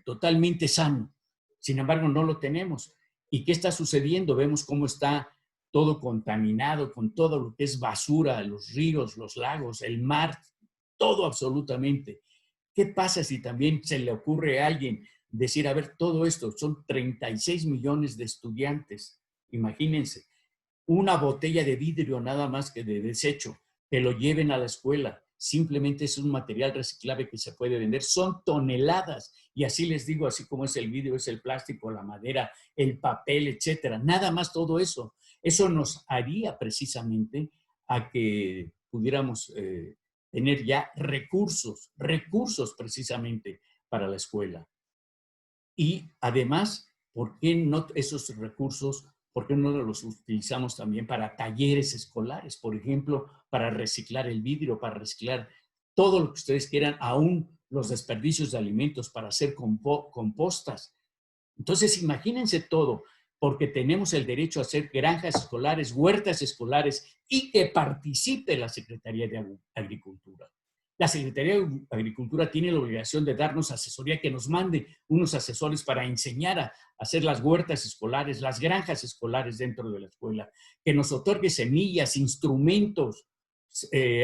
totalmente sano. Sin embargo, no lo tenemos. ¿Y qué está sucediendo? Vemos cómo está todo contaminado con todo lo que es basura, los ríos, los lagos, el mar, todo absolutamente. ¿Qué pasa si también se le ocurre a alguien decir, a ver, todo esto, son 36 millones de estudiantes, imagínense, una botella de vidrio nada más que de desecho, que lo lleven a la escuela, simplemente es un material reciclable que se puede vender, son toneladas, y así les digo, así como es el vidrio, es el plástico, la madera, el papel, etcétera, nada más todo eso. Eso nos haría precisamente a que pudiéramos tener ya recursos precisamente para la escuela. Y además, ¿por qué no esos recursos, por qué no los utilizamos también para talleres escolares? Por ejemplo, para reciclar el vidrio, para reciclar todo lo que ustedes quieran, aún los desperdicios de alimentos, para hacer compostas. Entonces, imagínense todo, porque tenemos el derecho a hacer granjas escolares, huertas escolares y que participe la Secretaría de Agricultura. La Secretaría de Agricultura tiene la obligación de darnos asesoría, que nos mande unos asesores para enseñar a hacer las huertas escolares, las granjas escolares dentro de la escuela, que nos otorgue semillas, instrumentos,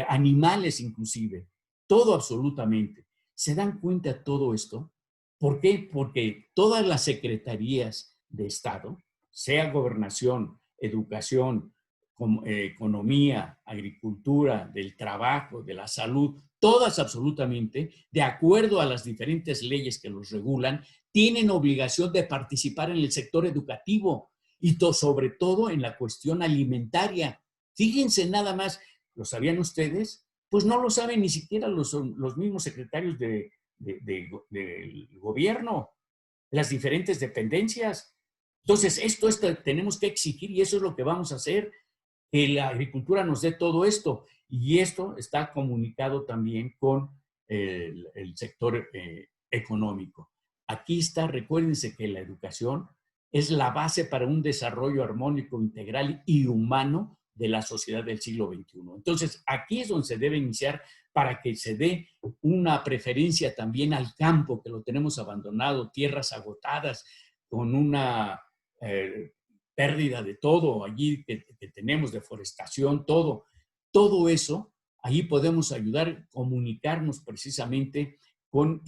animales inclusive, todo absolutamente. ¿Se dan cuenta de todo esto? ¿Por qué? Porque todas las secretarías de Estado, sea gobernación, educación, economía, agricultura, del trabajo, de la salud, todas absolutamente, de acuerdo a las diferentes leyes que los regulan, tienen obligación de participar en el sector educativo y sobre todo en la cuestión alimentaria. Fíjense nada más, ¿lo sabían ustedes? Pues no lo saben ni siquiera los mismos secretarios del gobierno, las diferentes dependencias. Entonces, esto tenemos que exigir y eso es lo que vamos a hacer, que la agricultura nos dé todo esto. Y esto está comunicado también con el sector económico. Aquí está, recuérdense que la educación es la base para un desarrollo armónico, integral y humano de la sociedad del siglo XXI. Entonces, aquí es donde se debe iniciar para que se dé una preferencia también al campo, que lo tenemos abandonado, tierras agotadas, con una pérdida de todo allí que tenemos, deforestación, todo eso, ahí podemos ayudar, comunicarnos precisamente con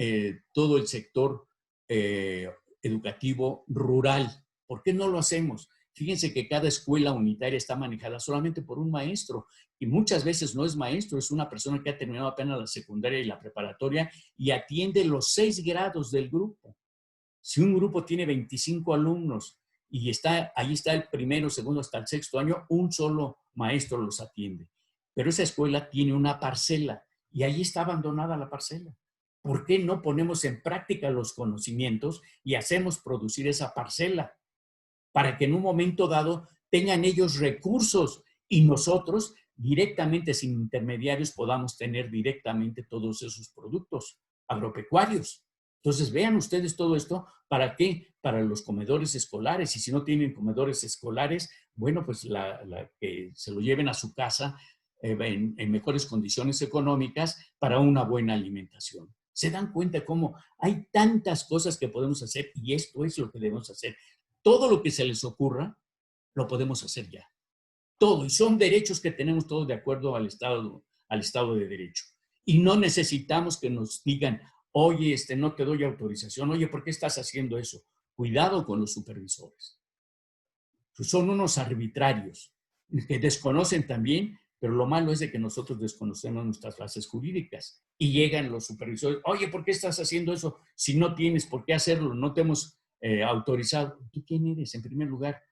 todo el sector educativo rural. ¿Por qué no lo hacemos? Fíjense que cada escuela unitaria está manejada solamente por un maestro y muchas veces no es maestro, es una persona que ha terminado apenas la secundaria y la preparatoria y atiende los 6 grados del grupo. Si un grupo tiene 25 alumnos y ahí está el primero, segundo, hasta el sexto año, un solo maestro los atiende. Pero esa escuela tiene una parcela y ahí está abandonada la parcela. ¿Por qué no ponemos en práctica los conocimientos y hacemos producir esa parcela? Para que en un momento dado tengan ellos recursos y nosotros directamente, sin intermediarios, podamos tener directamente todos esos productos agropecuarios. Entonces, vean ustedes todo esto, ¿para qué? Para los comedores escolares. Y si no tienen comedores escolares, bueno, pues que se lo lleven a su casa en mejores condiciones económicas para una buena alimentación. ¿Se dan cuenta cómo hay tantas cosas que podemos hacer? Y esto es lo que debemos hacer. Todo lo que se les ocurra, lo podemos hacer ya. Todo. Y son derechos que tenemos todos de acuerdo al Estado de Derecho. Y no necesitamos que nos digan, oye, no te doy autorización, oye, ¿por qué estás haciendo eso? Cuidado con los supervisores. Son unos arbitrarios que desconocen también, pero lo malo es de que nosotros desconocemos nuestras bases jurídicas y llegan los supervisores, oye, ¿por qué estás haciendo eso? Si no tienes por qué hacerlo, no te hemos autorizado. ¿Tú quién eres, en primer lugar?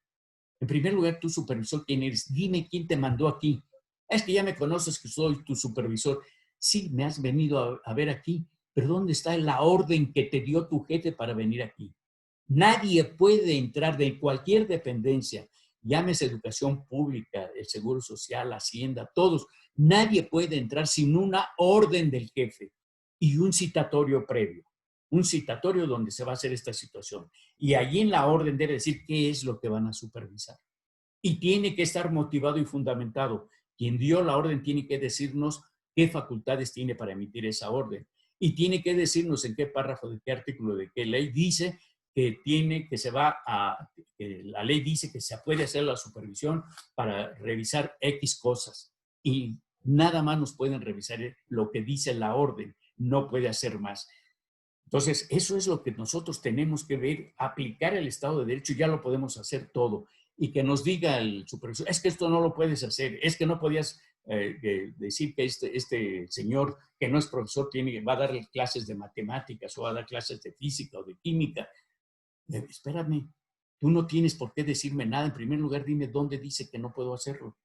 En primer lugar, tú supervisor, ¿quién eres? Dime quién te mandó aquí. Es que ya me conoces que soy tu supervisor. Sí, me has venido a ver aquí, pero ¿dónde está la orden que te dio tu jefe para venir aquí? Nadie puede entrar de cualquier dependencia, llámese educación pública, el seguro social, Hacienda, todos. Nadie puede entrar sin una orden del jefe y un citatorio previo. Un citatorio donde se va a hacer esta situación. Y allí en la orden debe decir qué es lo que van a supervisar. Y tiene que estar motivado y fundamentado. Quien dio la orden tiene que decirnos qué facultades tiene para emitir esa orden. Y tiene que decirnos en qué párrafo, de qué artículo, de qué ley dice que la ley dice que se puede hacer la supervisión para revisar X cosas. Y nada más nos pueden revisar lo que dice la orden. No puede hacer más. Entonces, eso es lo que nosotros tenemos que ver, aplicar el Estado de Derecho, ya lo podemos hacer todo. Y que nos diga el supervisor, es que esto no lo puedes hacer, es que no podías decir que este señor que no es profesor va a dar clases de matemáticas o va a dar clases de física o de química. Espérame, tú no tienes por qué decirme nada. En primer lugar, dime dónde dice que no puedo hacerlo.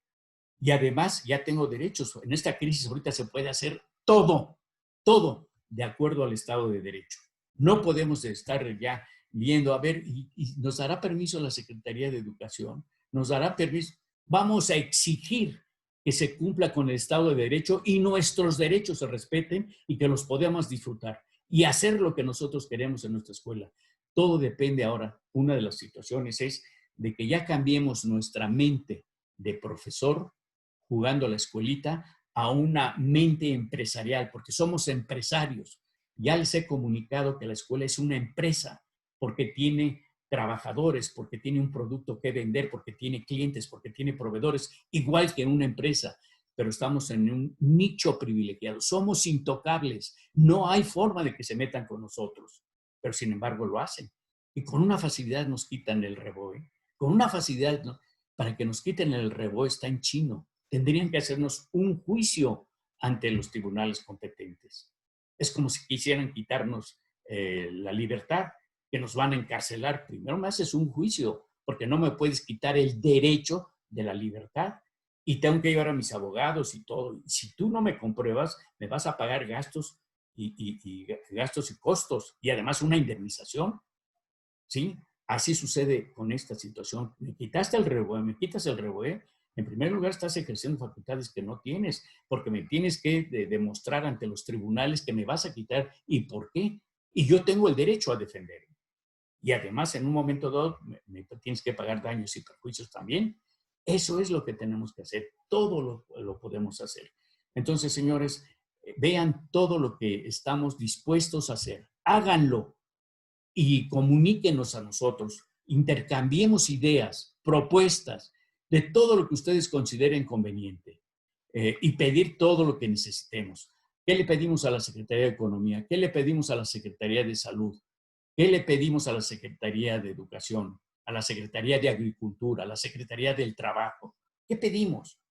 Y además, ya tengo derechos. En esta crisis ahorita se puede hacer todo, todo de acuerdo al Estado de Derecho. No podemos estar ya viendo, a ver, y nos dará permiso la Secretaría de Educación, nos dará permiso, vamos a exigir que se cumpla con el Estado de Derecho y nuestros derechos se respeten y que los podamos disfrutar y hacer lo que nosotros queremos en nuestra escuela. Todo depende ahora, una de las situaciones es de que ya cambiemos nuestra mente de profesor jugando a la escuelita a una mente empresarial, porque somos empresarios. Ya les he comunicado que la escuela es una empresa porque tiene trabajadores, porque tiene un producto que vender, porque tiene clientes, porque tiene proveedores, igual que una empresa, pero estamos en un nicho privilegiado. Somos intocables. No hay forma de que se metan con nosotros, pero sin embargo lo hacen. Y con una facilidad nos quitan el reboe. Con una facilidad, ¿no? Para que nos quiten el reboe está en chino. Tendrían que hacernos un juicio ante los tribunales competentes. Es como si quisieran quitarnos la libertad, que nos van a encarcelar. Primero me haces un juicio, porque no me puedes quitar el derecho de la libertad. Y tengo que llevar a mis abogados y todo. Y si tú no me compruebas, me vas a pagar gastos y gastos y costos. Y además una indemnización. ¿Sí? Así sucede con esta situación. Me quitaste el reboe, me quitas el reboe. En primer lugar, estás ejerciendo facultades que no tienes, porque me tienes que demostrar ante los tribunales que me vas a quitar y por qué. Y yo tengo el derecho a defenderme. Y además, en un momento dado, me tienes que pagar daños y perjuicios también. Eso es lo que tenemos que hacer. Todo lo podemos hacer. Entonces, señores, vean todo lo que estamos dispuestos a hacer. Háganlo y comuníquenos a nosotros, intercambiemos ideas, propuestas de todo lo que ustedes consideren conveniente y pedir todo lo que necesitemos. ¿Qué le pedimos a la Secretaría de Economía? ¿Qué le pedimos a la Secretaría de Salud? ¿Qué le pedimos a la Secretaría de Educación? ¿A la Secretaría de Agricultura? ¿A la Secretaría del Trabajo? ¿Qué pedimos?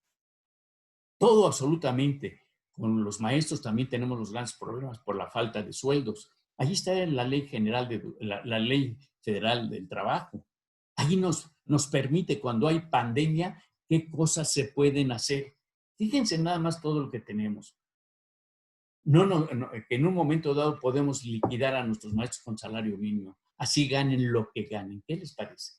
Todo absolutamente. Con los maestros también tenemos los grandes problemas por la falta de sueldos. Allí está la ley general, la ley federal del trabajo. Allí nos permite, cuando hay pandemia, qué cosas se pueden hacer. Fíjense nada más todo lo que tenemos. No, que en un momento dado podemos liquidar a nuestros maestros con salario mínimo. Así ganen lo que ganen. ¿Qué les parece?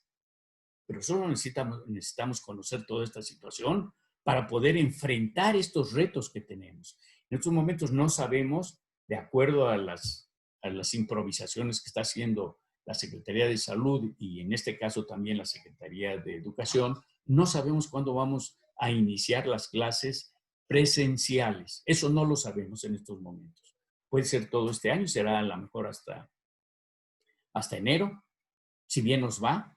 Pero solo necesitamos conocer toda esta situación para poder enfrentar estos retos que tenemos. En estos momentos no sabemos, de acuerdo a las a las improvisaciones que está haciendo la Secretaría de Salud y en este caso también la Secretaría de Educación, no sabemos cuándo vamos a iniciar las clases presenciales. Eso no lo sabemos en estos momentos. Puede ser todo este año, será a lo mejor hasta enero, si bien nos va,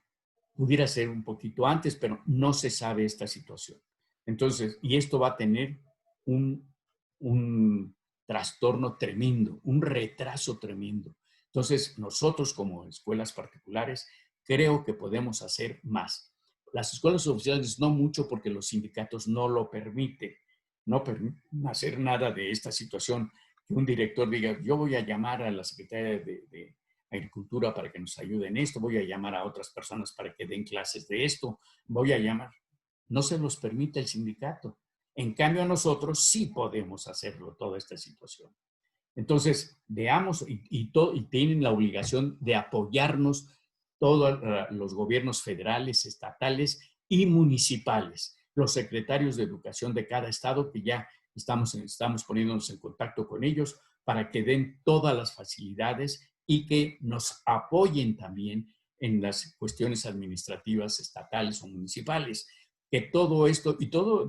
pudiera ser un poquito antes, pero no se sabe esta situación. Entonces, y esto va a tener un trastorno tremendo, un retraso tremendo. Entonces, nosotros como escuelas particulares, creo que podemos hacer más. Las escuelas oficiales no mucho porque los sindicatos no lo permiten, no permiten hacer nada de esta situación. Que un director diga, yo voy a llamar a la Secretaría de Agricultura para que nos ayude en esto, voy a llamar a otras personas para que den clases de esto, voy a llamar. No se los permite el sindicato. En cambio, nosotros sí podemos hacerlo, toda esta situación. Entonces, veamos, y tienen la obligación de apoyarnos todos los gobiernos federales, estatales y municipales, los secretarios de educación de cada estado, que ya estamos poniéndonos en contacto con ellos para que den todas las facilidades y que nos apoyen también en las cuestiones administrativas estatales o municipales. Que todo esto, y todo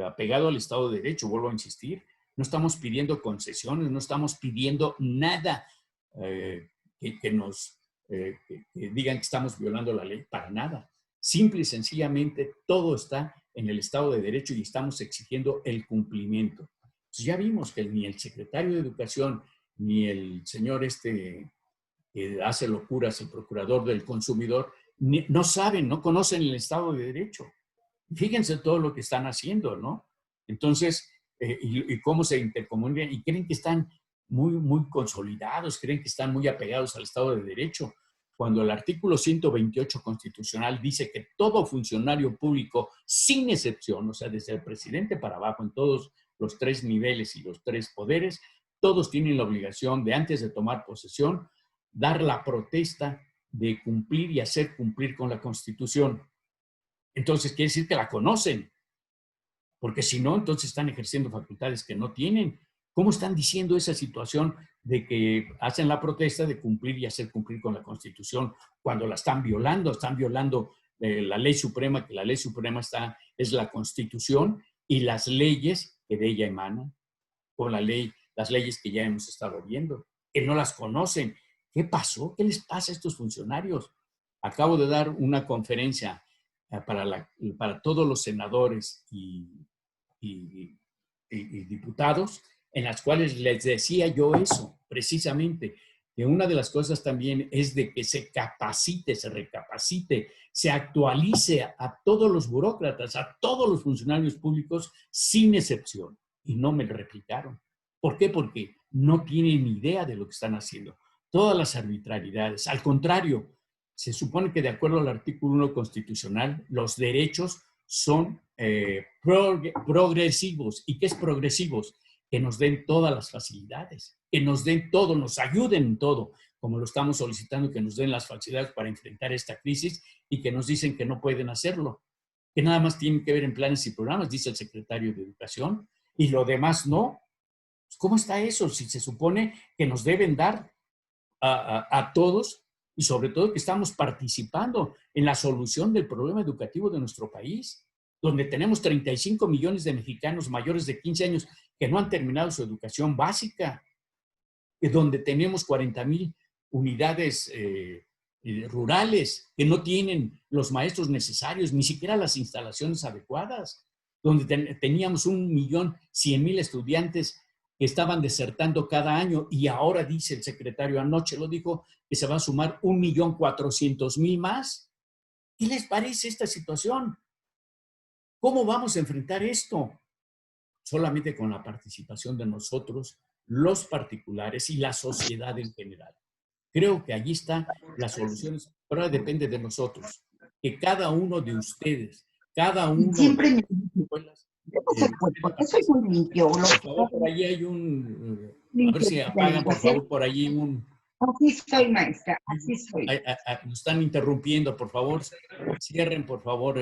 apegado al Estado de Derecho, vuelvo a insistir, no estamos pidiendo concesiones, no estamos pidiendo nada que nos que digan que estamos violando la ley, para nada. Simple y sencillamente todo está en el Estado de Derecho y estamos exigiendo el cumplimiento. Pues ya vimos que ni el secretario de Educación, ni el señor que hace locuras, el procurador del consumidor, no saben, no conocen el Estado de Derecho. Fíjense todo lo que están haciendo, ¿no? Entonces, y cómo se intercomunican y creen que están muy consolidados, creen que están muy apegados al Estado de Derecho, cuando el artículo 128 constitucional dice que todo funcionario público, sin excepción, o sea, desde el presidente para abajo, en todos los 3 niveles y los 3 poderes, todos tienen la obligación de, antes de tomar posesión, dar la protesta de cumplir y hacer cumplir con la Constitución. Entonces, quiere decir que la conocen, porque si no, entonces están ejerciendo facultades que no tienen. ¿Cómo están diciendo esa situación de que hacen la protesta de cumplir y hacer cumplir con la Constitución cuando la están violando? Están violando la ley suprema, que la ley suprema es la Constitución y las leyes que de ella emanan, con las leyes que ya hemos estado viendo, que no las conocen. ¿Qué pasó? ¿Qué les pasa a estos funcionarios? Acabo de dar una conferencia para todos los senadores y diputados, en las cuales les decía yo eso, precisamente, que una de las cosas también es de que se capacite, se recapacite, se actualice a todos los burócratas, a todos los funcionarios públicos, sin excepción. Y no me lo replicaron. ¿Por qué? Porque no tienen idea de lo que están haciendo. Todas las arbitrariedades. Al contrario, se supone que de acuerdo al artículo 1 constitucional, los derechos son progresivos. ¿Y qué es progresivos? Que nos den todas las facilidades, que nos den todo, nos ayuden en todo, como lo estamos solicitando, que nos den las facilidades para enfrentar esta crisis y que nos dicen que no pueden hacerlo, que nada más tienen que ver en planes y programas, dice el secretario de Educación, y lo demás no. ¿Cómo está eso? Si se supone que nos deben dar a todos y sobre todo que estamos participando en la solución del problema educativo de nuestro país, donde tenemos 35 millones de mexicanos mayores de 15 años que no han terminado su educación básica, donde tenemos 40,000 unidades rurales que no tienen los maestros necesarios, ni siquiera las instalaciones adecuadas, donde teníamos 1,100,000 estudiantes que estaban desertando cada año y ahora dice el secretario, anoche lo dijo, que se va a sumar 1,400,000 más. ¿Qué les parece esta situación? ¿Cómo vamos a enfrentar esto? Solamente con la participación de nosotros, los particulares y la sociedad en general. Creo que allí están las soluciones, pero ahora depende de nosotros, que cada uno de ustedes, cada uno Siempre de me las escuelas, porque soy muy limpio. por favor, por allí hay a ver si apagan, por favor, por allí Así soy, maestra, así soy. nos están interrumpiendo, por favor, cierren, por favor,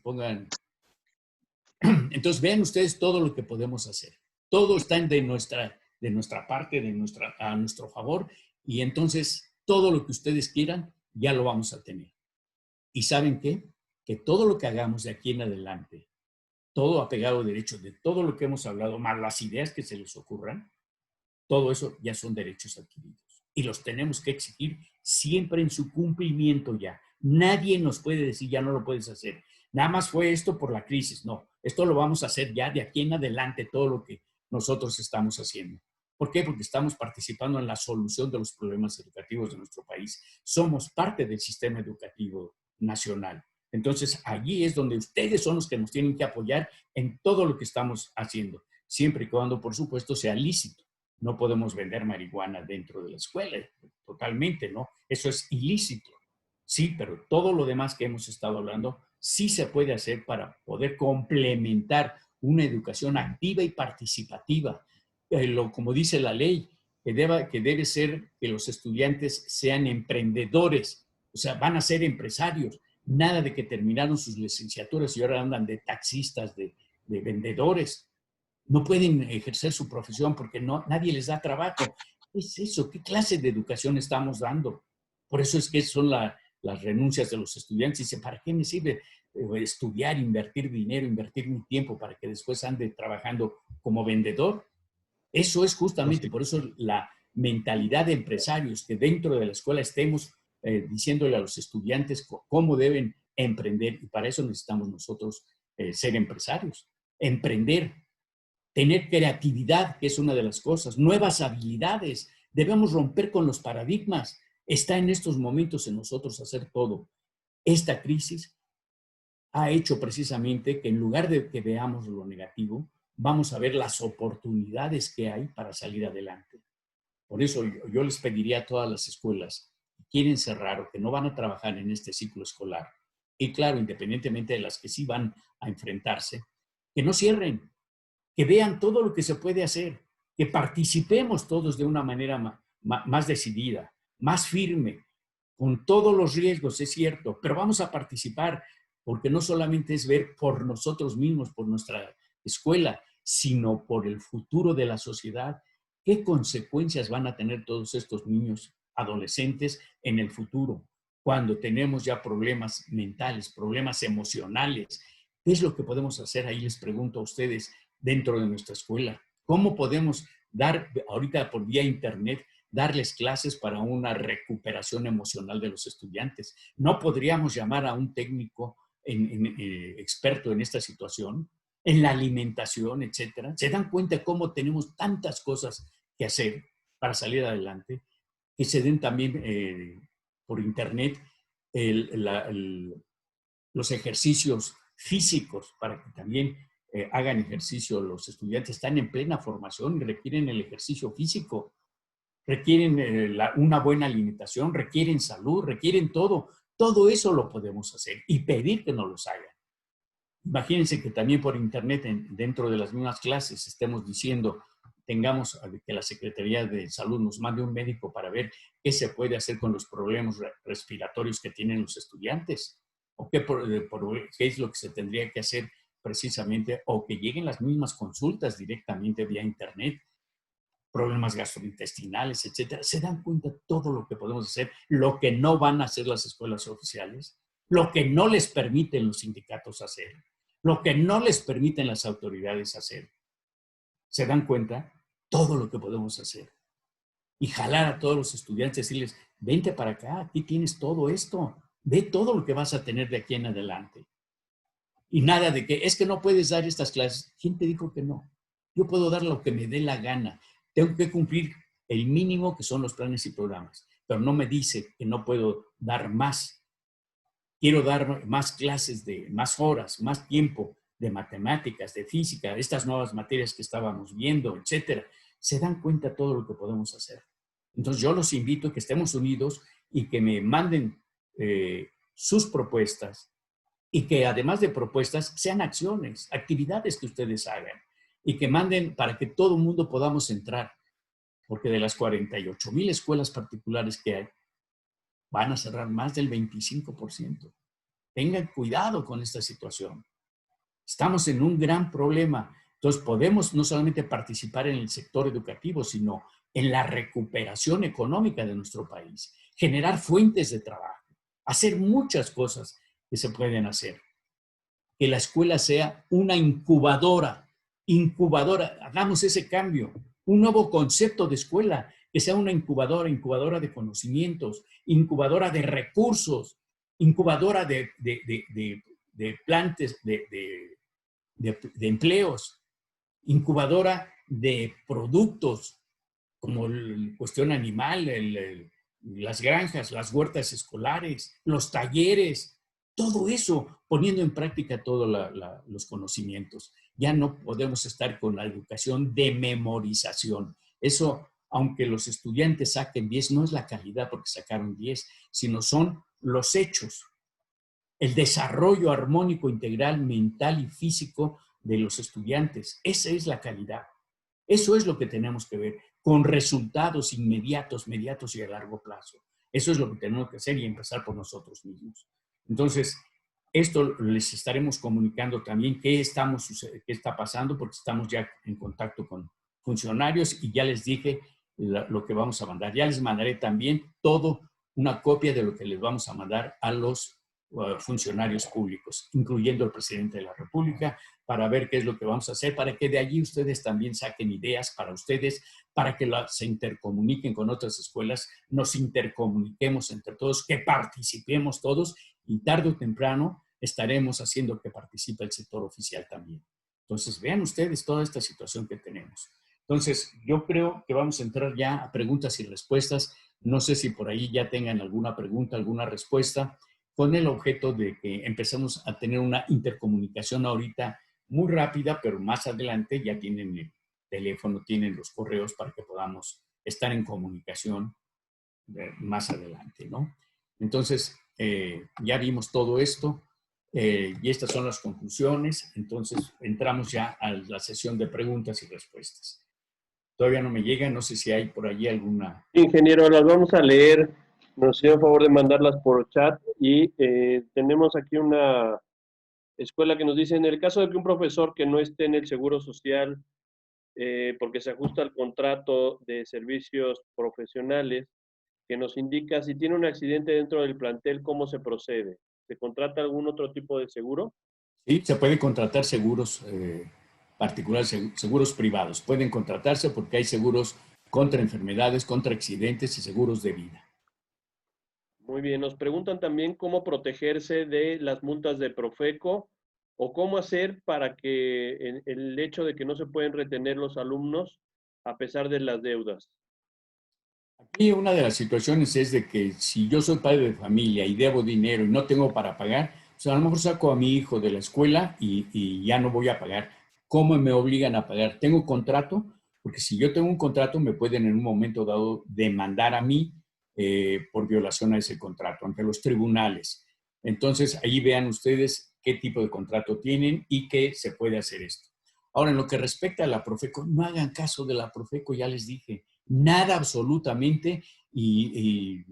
pongan. Entonces, vean ustedes todo lo que podemos hacer. Todo está de de nuestra parte, a nuestro favor, y entonces todo lo que ustedes quieran ya lo vamos a tener. ¿Y saben qué? Que todo lo que hagamos de aquí en adelante, todo apegado a derechos, de todo lo que hemos hablado, más las ideas que se les ocurran, todo eso ya son derechos adquiridos. Y los tenemos que exigir siempre en su cumplimiento ya. Nadie nos puede decir, ya no lo puedes hacer. Nada más fue esto por la crisis. No, esto lo vamos a hacer ya de aquí en adelante, todo lo que nosotros estamos haciendo. ¿Por qué? Porque estamos participando en la solución de los problemas educativos de nuestro país. Somos parte del sistema educativo nacional. Entonces, allí es donde ustedes son los que nos tienen que apoyar en todo lo que estamos haciendo, siempre y cuando, por supuesto, sea lícito. No podemos vender marihuana dentro de la escuela, totalmente, ¿no? Eso es ilícito. Sí, pero todo lo demás que hemos estado hablando sí se puede hacer para poder complementar una educación activa y participativa. Como dice la ley, que debe ser que los estudiantes sean emprendedores, o sea, van a ser empresarios. Nada de que terminaron sus licenciaturas y ahora andan de taxistas, de vendedores. No pueden ejercer su profesión porque nadie les da trabajo. ¿Qué es eso? ¿Qué clase de educación estamos dando? Por eso es que son las renuncias de los estudiantes. Dicen, ¿para qué me sirve estudiar, invertir dinero, invertir mi tiempo para que después ande trabajando como vendedor? Eso es justamente, por eso la mentalidad de empresarios, que dentro de la escuela estemos diciéndole a los estudiantes cómo deben emprender, y para eso necesitamos nosotros ser empresarios, emprender, tener creatividad, que es una de las cosas, nuevas habilidades. Debemos romper con los paradigmas. Está en estos momentos en nosotros hacer todo. Esta crisis ha hecho precisamente que en lugar de que veamos lo negativo, vamos a ver las oportunidades que hay para salir adelante. Por eso yo les pediría a todas las escuelas que quieren cerrar o que no van a trabajar en este ciclo escolar, y claro, independientemente de las que sí van a enfrentarse, que no cierren, que vean todo lo que se puede hacer, que participemos todos de una manera más decidida, más firme, con todos los riesgos, es cierto, pero vamos a participar, porque no solamente es ver por nosotros mismos, por nuestra escuela, sino por el futuro de la sociedad. ¿Qué consecuencias van a tener todos estos niños, adolescentes en el futuro? Cuando tenemos ya problemas mentales, problemas emocionales, ¿qué es lo que podemos hacer? Ahí les pregunto a ustedes, dentro de nuestra escuela. ¿Cómo podemos dar, ahorita por vía internet, darles clases para una recuperación emocional de los estudiantes? ¿No podríamos llamar a un técnico experto en esta situación, en la alimentación, etcétera? ¿Se dan cuenta cómo tenemos tantas cosas que hacer para salir adelante? Que se den también por internet los ejercicios físicos para que también hagan ejercicio. Los estudiantes están en plena formación y requieren el ejercicio físico, requieren una buena alimentación, requieren salud, requieren todo. Todo eso lo podemos hacer y pedir que nos los hagan. Imagínense que también por internet, dentro de las mismas clases, estemos diciendo, tengamos que la Secretaría de Salud nos mande un médico para ver qué se puede hacer con los problemas respiratorios que tienen los estudiantes, o qué es lo que se tendría que hacer precisamente, o que lleguen las mismas consultas directamente vía internet, problemas gastrointestinales, etcétera. ¿Se dan cuenta todo lo que podemos hacer? Lo que no van a hacer las escuelas oficiales, lo que no les permiten los sindicatos hacer, lo que no les permiten las autoridades hacer. ¿Se dan cuenta? Todo lo que podemos hacer. Y jalar a todos los estudiantes, decirles, vente para acá, aquí tienes todo esto, ve todo lo que vas a tener de aquí en adelante. Y nada de que, es que no puedes dar estas clases. ¿Quién te dijo que no? Yo puedo dar lo que me dé la gana. Tengo que cumplir el mínimo que son los planes y programas, pero no me dice que no puedo dar más. Quiero dar más clases, más horas, más tiempo de matemáticas, de física, estas nuevas materias que estábamos viendo, etcétera. Se dan cuenta todo lo que podemos hacer. Entonces yo los invito a que estemos unidos y que me manden sus propuestas, y que además de propuestas sean acciones, actividades que ustedes hagan, y que manden para que todo el mundo podamos entrar, porque de las 48,000 escuelas particulares que hay, van a cerrar más del 25%. Tengan cuidado con esta situación. Estamos en un gran problema. Entonces podemos no solamente participar en el sector educativo, sino en la recuperación económica de nuestro país, generar fuentes de trabajo, hacer muchas cosas que se pueden hacer. Que la escuela sea una incubadora, hagamos ese cambio, un nuevo concepto de escuela, que sea una incubadora de conocimientos, incubadora de recursos, incubadora de plantes, de empleos, incubadora de productos, como la cuestión animal, las granjas, las huertas escolares, los talleres, todo eso, poniendo en práctica todos los conocimientos. Ya no podemos estar con la educación de memorización. Eso, aunque los estudiantes saquen 10, no es la calidad porque sacaron 10, sino son los hechos, el desarrollo armónico, integral, mental y físico de los estudiantes. Esa es la calidad. Eso es lo que tenemos que ver, con resultados inmediatos, mediatos y a largo plazo. Eso es lo que tenemos que hacer y empezar por nosotros mismos. Entonces, esto les estaremos comunicando también qué está pasando, porque estamos ya en contacto con funcionarios y ya les dije lo que vamos a mandar. Ya les mandaré también una copia de lo que les vamos a mandar a los funcionarios públicos, incluyendo el presidente de la República, para ver qué es lo que vamos a hacer, para que de allí ustedes también saquen ideas para ustedes, para que se intercomuniquen con otras escuelas, nos intercomuniquemos entre todos, que participemos todos y tarde o temprano estaremos haciendo que participe el sector oficial también. Entonces, vean ustedes toda esta situación que tenemos. Entonces, yo creo que vamos a entrar ya a preguntas y respuestas. No sé si por ahí ya tengan alguna pregunta, alguna respuesta, con el objeto de que empecemos a tener una intercomunicación ahorita muy rápida, pero más adelante ya tienen el teléfono, tienen los correos para que podamos estar en comunicación más adelante, ¿no? Entonces, ya vimos todo esto y estas son las conclusiones. Entonces, entramos ya a la sesión de preguntas y respuestas. Todavía no me llega, no sé si hay por allí alguna. Ingeniero, las vamos a leer. Nos hicieron favor de mandarlas por chat y tenemos aquí una escuela que nos dice, en el caso de que un profesor que no esté en el Seguro Social porque se ajusta al contrato de servicios profesionales, que nos indica si tiene un accidente dentro del plantel, ¿cómo se procede? ¿Se contrata algún otro tipo de seguro? Sí, se puede contratar seguros particulares, seguros privados. Pueden contratarse porque hay seguros contra enfermedades, contra accidentes y seguros de vida. Muy bien, nos preguntan también cómo protegerse de las multas de Profeco o cómo hacer para que el hecho de que no se pueden retener los alumnos a pesar de las deudas. Aquí una de las situaciones es de que si yo soy padre de familia y debo dinero y no tengo para pagar, pues a lo mejor saco a mi hijo de la escuela y ya no voy a pagar. ¿Cómo me obligan a pagar? ¿Tengo contrato? Porque si yo tengo un contrato, me pueden en un momento dado demandar a mí por violación a ese contrato ante los tribunales. Entonces, ahí vean ustedes qué tipo de contrato tienen y qué se puede hacer esto. Ahora, en lo que respecta a la Profeco, no hagan caso de la Profeco, ya les dije, nada absolutamente y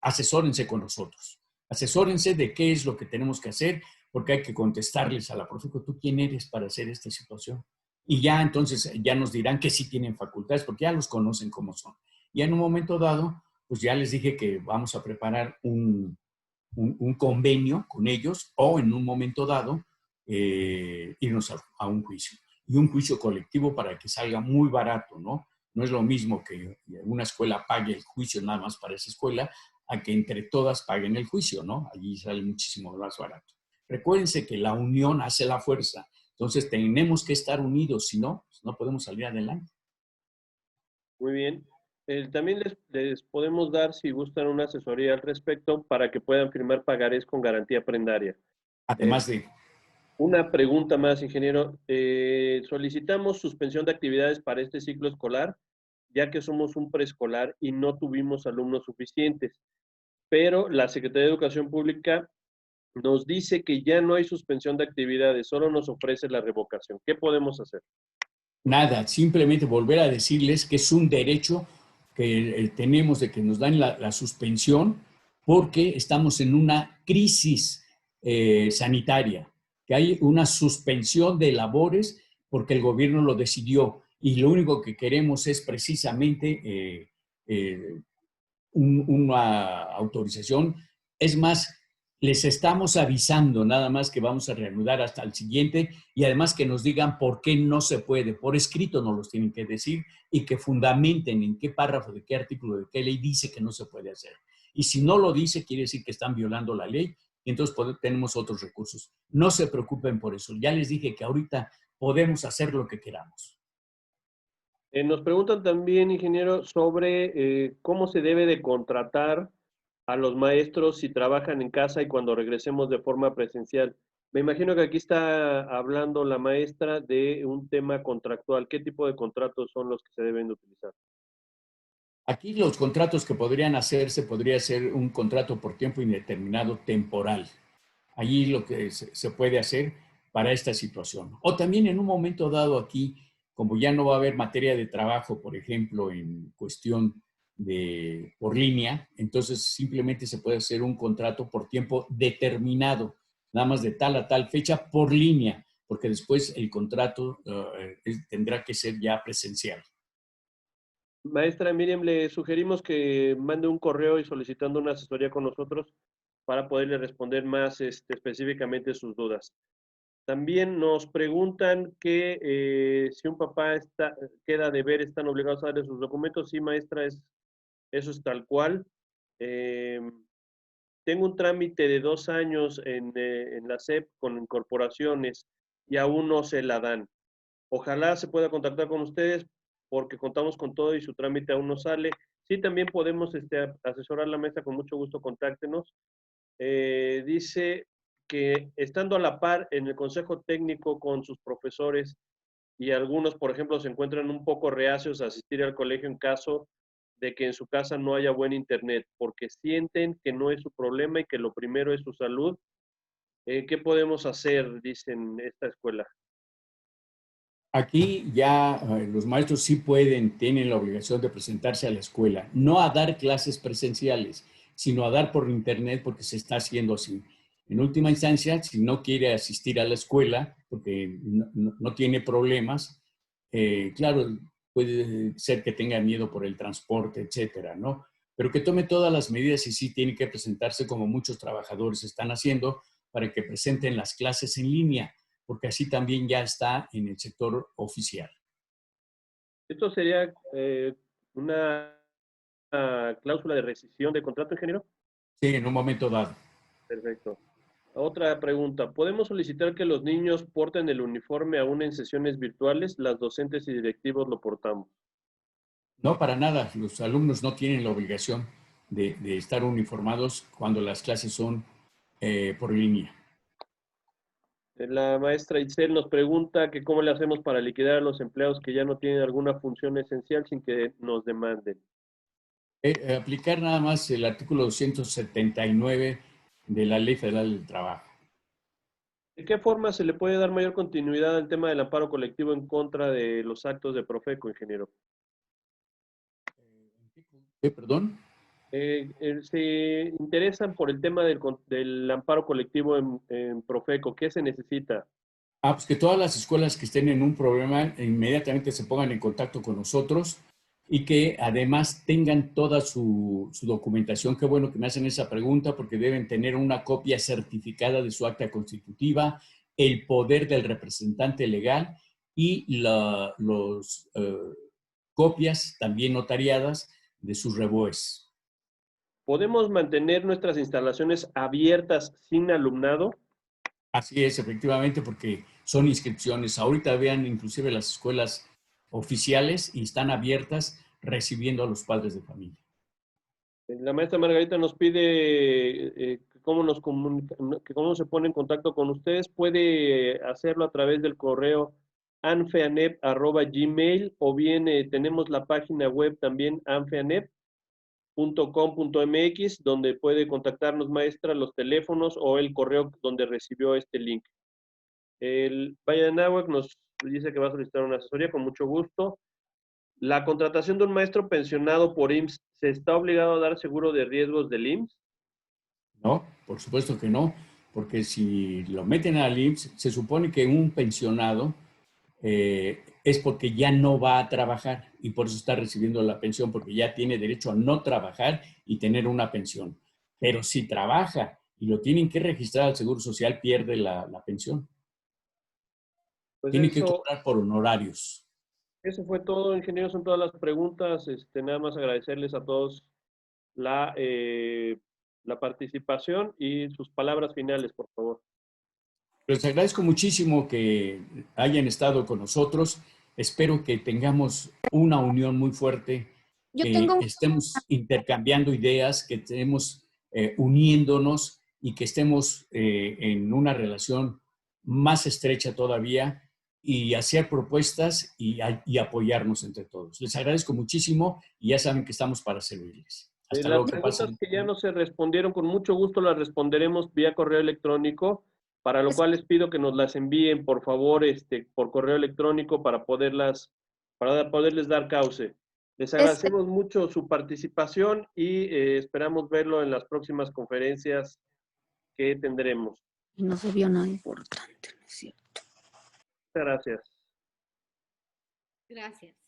asesórense con nosotros. Asesórense de qué es lo que tenemos que hacer, porque hay que contestarles a la Profeco, ¿tú quién eres para hacer esta situación? Y ya entonces ya nos dirán que sí tienen facultades, porque ya los conocen cómo son. Y en un momento dado, pues ya les dije que vamos a preparar un convenio con ellos o en un momento dado irnos a un juicio. Y un juicio colectivo para que salga muy barato, ¿no? No es lo mismo que una escuela pague el juicio nada más para esa escuela a que entre todas paguen el juicio, ¿no? Allí sale muchísimo más barato. Recuérdense que la unión hace la fuerza. Entonces tenemos que estar unidos, si no, pues no podemos salir adelante. Muy bien. También les podemos dar, si gustan, una asesoría al respecto para que puedan firmar pagarés con garantía prendaria. Además de... Una pregunta más, ingeniero. Solicitamos suspensión de actividades para este ciclo escolar, ya que somos un preescolar y no tuvimos alumnos suficientes. Pero la Secretaría de Educación Pública nos dice que ya no hay suspensión de actividades, solo nos ofrece la revocación. ¿Qué podemos hacer? Nada, simplemente volver a decirles que es un derecho que tenemos de que nos dan la suspensión porque estamos en una crisis sanitaria, que hay una suspensión de labores porque el gobierno lo decidió y lo único que queremos es precisamente una autorización. Es más, les estamos avisando nada más que vamos a reanudar hasta el siguiente y además que nos digan por qué no se puede. Por escrito nos los tienen que decir y que fundamenten en qué párrafo, de qué artículo, de qué ley dice que no se puede hacer. Y si no lo dice, quiere decir que están violando la ley y entonces tenemos otros recursos. No se preocupen por eso. Ya les dije que ahorita podemos hacer lo que queramos. Nos preguntan también, ingeniero, sobre cómo se debe de contratar a los maestros si trabajan en casa y cuando regresemos de forma presencial. Me imagino que aquí está hablando la maestra de un tema contractual. ¿Qué tipo de contratos son los que se deben de utilizar? Aquí los contratos que podrían hacerse, podría ser un contrato por tiempo indeterminado temporal. Allí lo que se puede hacer para esta situación. O también en un momento dado aquí, como ya no va a haber materia de trabajo, por ejemplo, en cuestión de por línea, entonces simplemente se puede hacer un contrato por tiempo determinado, nada más de tal a tal fecha por línea, porque después el contrato tendrá que ser ya presencial. Maestra Miriam, le sugerimos que mande un correo y solicitando una asesoría con nosotros para poderle responder más específicamente sus dudas. También nos preguntan que si un papá queda de ver, ¿están obligados a darle sus documentos? Sí, maestra, eso es tal cual. Tengo un trámite de 2 años en la SEP con incorporaciones y aún no se la dan. Ojalá se pueda contactar con ustedes porque contamos con todo y su trámite aún no sale. Sí, también podemos asesorar a la mesa, con mucho gusto contáctenos. Dice que estando a la par en el consejo técnico con sus profesores y algunos, por ejemplo, se encuentran un poco reacios a asistir al colegio en caso de que en su casa no haya buen internet, porque sienten que no es su problema y que lo primero es su salud. ¿Qué podemos hacer? Dicen esta escuela. Aquí ya los maestros sí pueden, tienen la obligación de presentarse a la escuela, no a dar clases presenciales, sino a dar por internet porque se está haciendo así. En última instancia, si no quiere asistir a la escuela porque no tiene problemas, claro, puede ser que tenga miedo por el transporte, etcétera, ¿no? Pero que tome todas las medidas y sí tiene que presentarse como muchos trabajadores están haciendo para que presenten las clases en línea, porque así también ya está en el sector oficial. ¿Esto sería una cláusula de rescisión de contrato, ingeniero? Sí, en un momento dado. Perfecto. Otra pregunta. ¿Podemos solicitar que los niños porten el uniforme aún en sesiones virtuales? Las docentes y directivos lo portamos. No, para nada. Los alumnos no tienen la obligación de estar uniformados cuando las clases son por línea. La maestra Itzel nos pregunta que cómo le hacemos para liquidar a los empleados que ya no tienen alguna función esencial sin que nos demanden. Aplicar nada más el artículo 279 de la Ley Federal del Trabajo. ¿De qué forma se le puede dar mayor continuidad al tema del amparo colectivo en contra de los actos de Profeco, ingeniero? ¿Perdón? Se interesan por el tema del amparo colectivo en Profeco. ¿Qué se necesita? Pues que todas las escuelas que estén en un problema inmediatamente se pongan en contacto con nosotros y que además tengan toda su documentación. Qué bueno que me hacen esa pregunta porque deben tener una copia certificada de su acta constitutiva, el poder del representante legal y los copias también notariadas de sus REBOEs. ¿Podemos mantener nuestras instalaciones abiertas sin alumnado? Así es, efectivamente, porque son inscripciones. Ahorita vean inclusive las escuelas oficiales y están abiertas recibiendo a los padres de familia. La maestra Margarita nos pide que cómo se pone en contacto con ustedes. Puede hacerlo a través del correo anfeanep@gmail o bien tenemos la página web también anfeanep.com.mx donde puede contactarnos, maestra, los teléfonos o el correo donde recibió este link. El Valle de Anáhuac nos dice que va a solicitar una asesoría con mucho gusto. ¿La contratación de un maestro pensionado por IMSS se está obligado a dar seguro de riesgos del IMSS? No, por supuesto que no, porque si lo meten al IMSS, se supone que un pensionado es porque ya no va a trabajar y por eso está recibiendo la pensión, porque ya tiene derecho a no trabajar y tener una pensión. Pero si trabaja y lo tienen que registrar al Seguro Social, pierde la pensión. Pues Tiene que eso, cobrar por honorarios. eso fue todo, ingeniero, son todas las preguntas. Nada más agradecerles a todos la participación y sus palabras finales, por favor. Les agradezco muchísimo que hayan estado con nosotros. Espero que tengamos una unión muy fuerte, Yo que tengo estemos intercambiando ideas, que estemos uniéndonos y que estemos en una relación más estrecha todavía y hacer propuestas y apoyarnos entre todos. Les agradezco muchísimo y ya saben que estamos para servirles. Hasta Las luego, que preguntas pasen. que ya no se respondieron, con mucho gusto las responderemos vía correo electrónico, para lo cual les pido que nos las envíen, por favor, por correo electrónico para poderles dar cauce. Les agradecemos mucho su participación y esperamos verlo en las próximas conferencias que tendremos. Y no se vio nada importante, ¿no es cierto? Muchas gracias. Gracias.